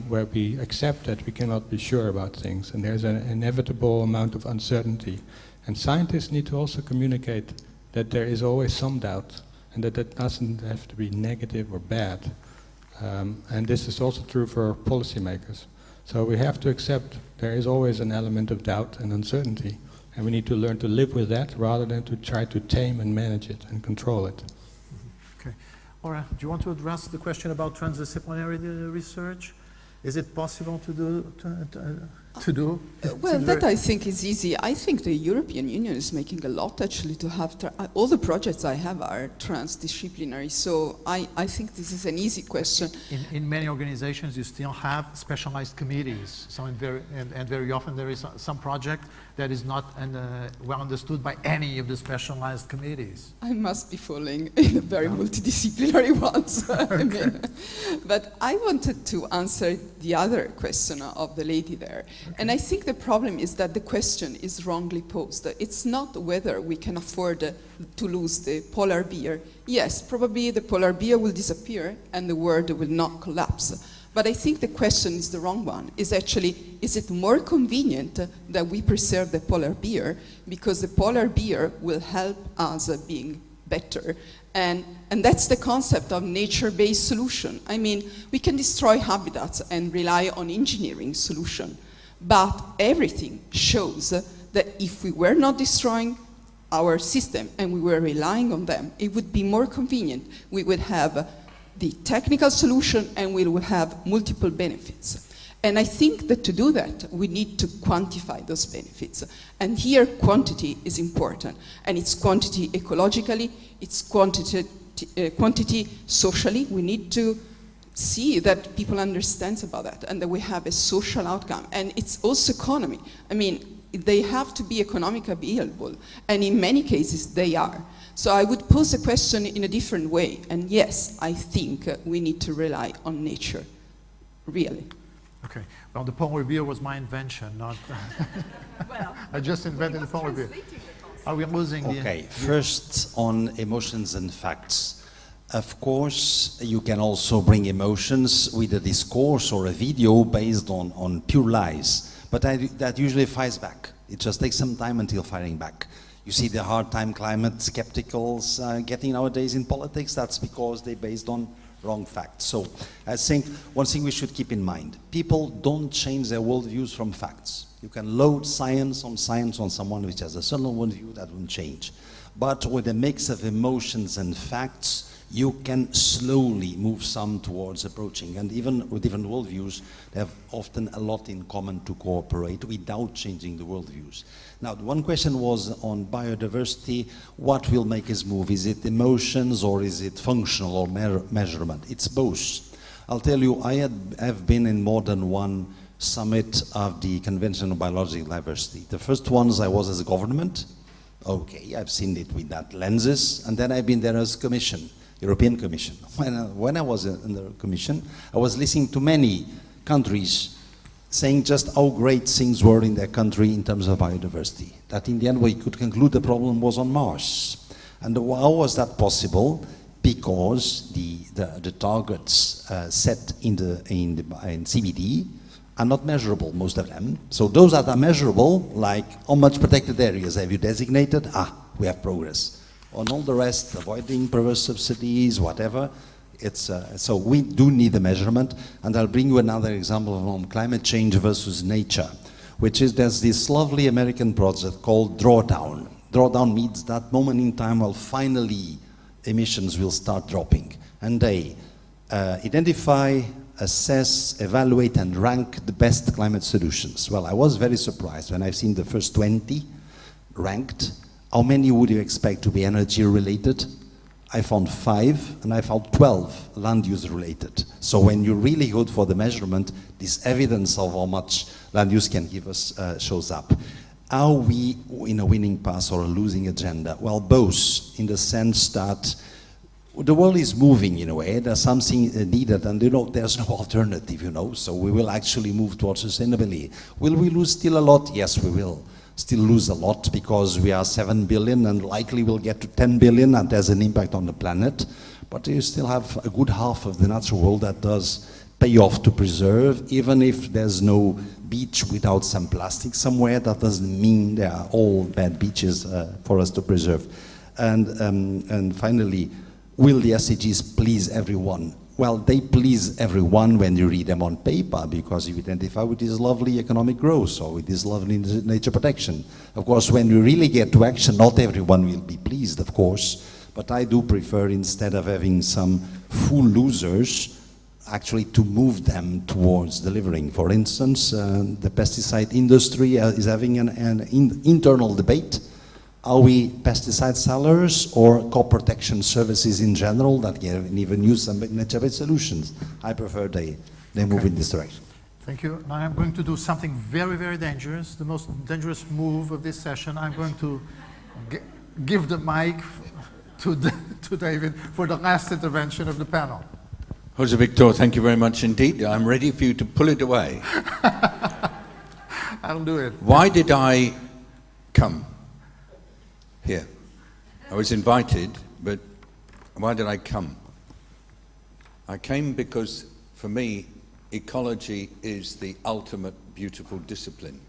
where we accept that we cannot be sure about things, and there's an inevitable amount of uncertainty. And scientists need to also communicate that there is always some doubt, and that it doesn't have to be negative or bad. And this is also true for policymakers. So we have to accept there is always an element of doubt and uncertainty, and we need to learn to live with that rather than to try to tame and manage it and control it. Okay. Laura, do you want to address the question about transdisciplinary research? Is it possible to do? Well, that I think is easy. I think the European Union is making a lot actually to have, all the projects I have are transdisciplinary, so I think this is an easy question. In many organizations you still have specialized committees, so and very often there is some project that is not well understood by any of the specialized committees. I must be falling in very multidisciplinary ones. Okay. I mean, but I wanted to answer the other question of the lady there. Okay. And I think the problem is that the question is wrongly posed. It's not whether we can afford to lose the polar bear. Yes, probably the polar bear will disappear and the world will not collapse. But I think the question is the wrong one. Is actually, is it more convenient that we preserve the polar bear because the polar bear will help us being better? And that's the concept of nature-based solution. I mean, we can destroy habitats and rely on engineering solution, but everything shows that if we were not destroying our system and we were relying on them, it would be more convenient. We would have the technical solution and we will have multiple benefits. And I think that to do that, we need to quantify those benefits. And here, quantity is important. And it's quantity ecologically, it's quantity socially. We need to see that people understand about that and that we have a social outcome. And it's also economy. I mean, they have to be economically viable. And in many cases, they are. So I would pose the question in a different way. And yes, I think we need to rely on nature, really. Okay. Well, the polar bear was my invention, not... Well, I just invented the polar bear. Are we losing the... Okay, first on emotions and facts. Of course, you can also bring emotions with a discourse or a video based on pure lies. But that usually fires back. It just takes some time until firing back. You see the hard time climate skepticals getting nowadays in politics, that's because they're based on wrong facts. So I think one thing we should keep in mind, people don't change their worldviews from facts. You can load science on someone which has a certain worldview, that won't change. But with a mix of emotions and facts, you can slowly move some towards approaching. And even with different worldviews, they have often a lot in common to cooperate without changing the worldviews. Now, one question was on biodiversity. What will make us move? Is it emotions or is it functional or measurement? It's both. I'll tell you, I have been in more than one summit of the Convention on Biological Diversity. The first ones I was as a government. Okay, I've seen it with that lenses. And then I've been there as commission. European Commission. When I was in the Commission, I was listening to many countries saying just how great things were in their country in terms of biodiversity. That in the end we could conclude the problem was on Mars. And how was that possible? Because the targets set in CBD are not measurable, most of them. So those that are measurable, like how much protected areas have you designated? We have progress. On all the rest, avoiding perverse subsidies, whatever, it's, so we do need a measurement. And I'll bring you another example of climate change versus nature, which is there's this lovely American project called Drawdown. Drawdown means that moment in time where finally emissions will start dropping. And they identify, assess, evaluate, and rank the best climate solutions. Well, I was very surprised when I've seen the first 20 ranked. How many would you expect to be energy related? I found 5, and I found 12 land use related. So when you're really good for the measurement, this evidence of how much land use can give us shows up. are we in a winning path or a losing agenda? Well, both, in the sense that the world is moving in a way. There's something needed, and there's no alternative, so we will actually move towards sustainability. Will we lose still a lot? Yes, we will still lose a lot, because we are 7 billion and likely we'll get to 10 billion, and there's an impact on the planet. But you still have a good half of the natural world that does pay off to preserve. Even if there's no beach without some plastic somewhere, that doesn't mean they are all bad beaches for us to preserve. And finally, will the SDGs please everyone? Well, they please everyone when you read them on paper, because you identify with this lovely economic growth or with this lovely nature protection. Of course, when we really get to action, not everyone will be pleased, of course, but I do prefer, instead of having some fool losers, actually to move them towards delivering. For instance, the pesticide industry is having an internal debate. Are we pesticide sellers or crop protection services in general that can even use some nature-based solutions? I prefer they move in this direction. Thank you. Now I'm going to do something very, very dangerous, the most dangerous move of this session. I'm going to give the mic to David for the last intervention of the panel. Jose Victor, thank you very much indeed. I'm ready for you to pull it away. I'll do it. Why did I come here? I was invited, but why did I come? I came because, for me, ecology is the ultimate beautiful discipline,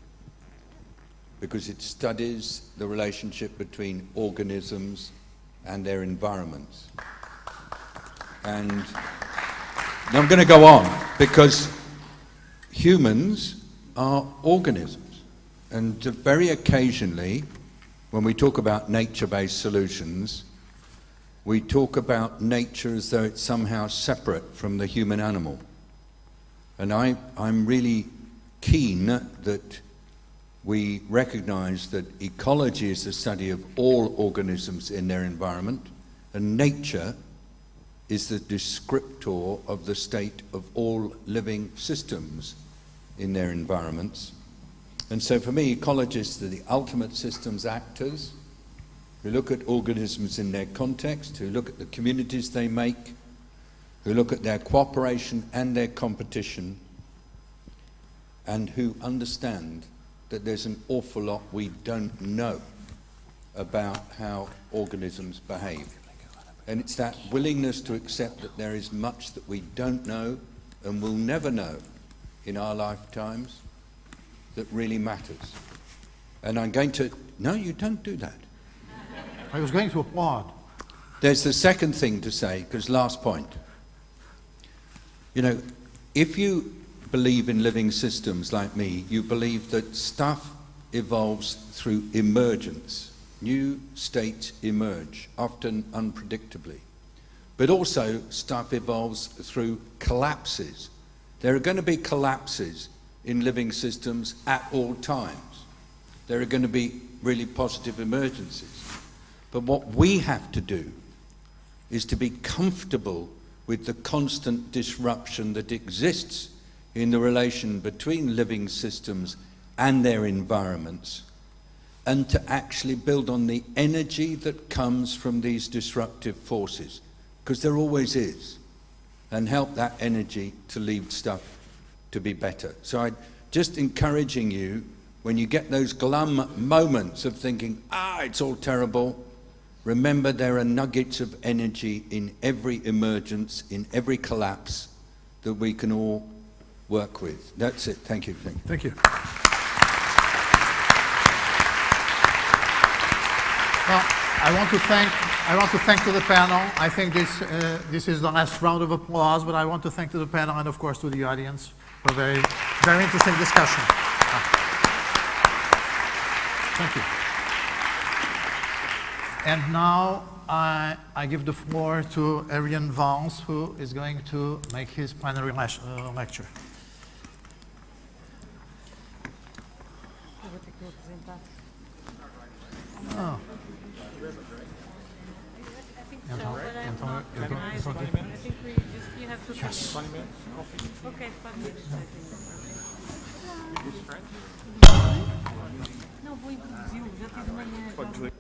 because it studies the relationship between organisms and their environments. And now I'm going to go on, because humans are organisms, and very occasionally, when we talk about nature-based solutions, we talk about nature as though it's somehow separate from the human animal. And I'm really keen that we recognize that ecology is the study of all organisms in their environment, and nature is the descriptor of the state of all living systems in their environments. And so for me, ecologists are the ultimate systems actors who look at organisms in their context, who look at the communities they make, who look at their cooperation and their competition, and who understand that there's an awful lot we don't know about how organisms behave. And it's that willingness to accept that there is much that we don't know and will never know in our lifetimes that really matters. And I'm going to... No, you don't do that. I was going to applaud. There's the second thing to say, because last point. If you believe in living systems like me, you believe that stuff evolves through emergence. New states emerge, often unpredictably. But also, stuff evolves through collapses. There are going to be collapses in living systems at all times. There are going to be really positive emergencies. But what we have to do is to be comfortable with the constant disruption that exists in the relation between living systems and their environments, and to actually build on the energy that comes from these disruptive forces, because there always is, and help that energy to lead stuff to be better. So I'm just encouraging you, when you get those glum moments of thinking, it's all terrible, remember there are nuggets of energy in every emergence, in every collapse, that we can all work with. That's it. Thank you. Thank you. Well, I want to thank to the panel. I think this is the last round of applause, but I want to thank to the panel and of course to the audience for a very, very interesting discussion. Thank you. And now I give the floor to Ariane Vance, who is going to make his plenary lecture. Oh. I think you have to... Yes. 20 minutes? Okay, 5 minutes. Não, vou introduzi-lo, já tive de manhã. Pode desligar.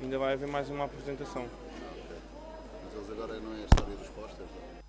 Ainda vai haver mais uma apresentação. Mas eles agora não é a história dos posters?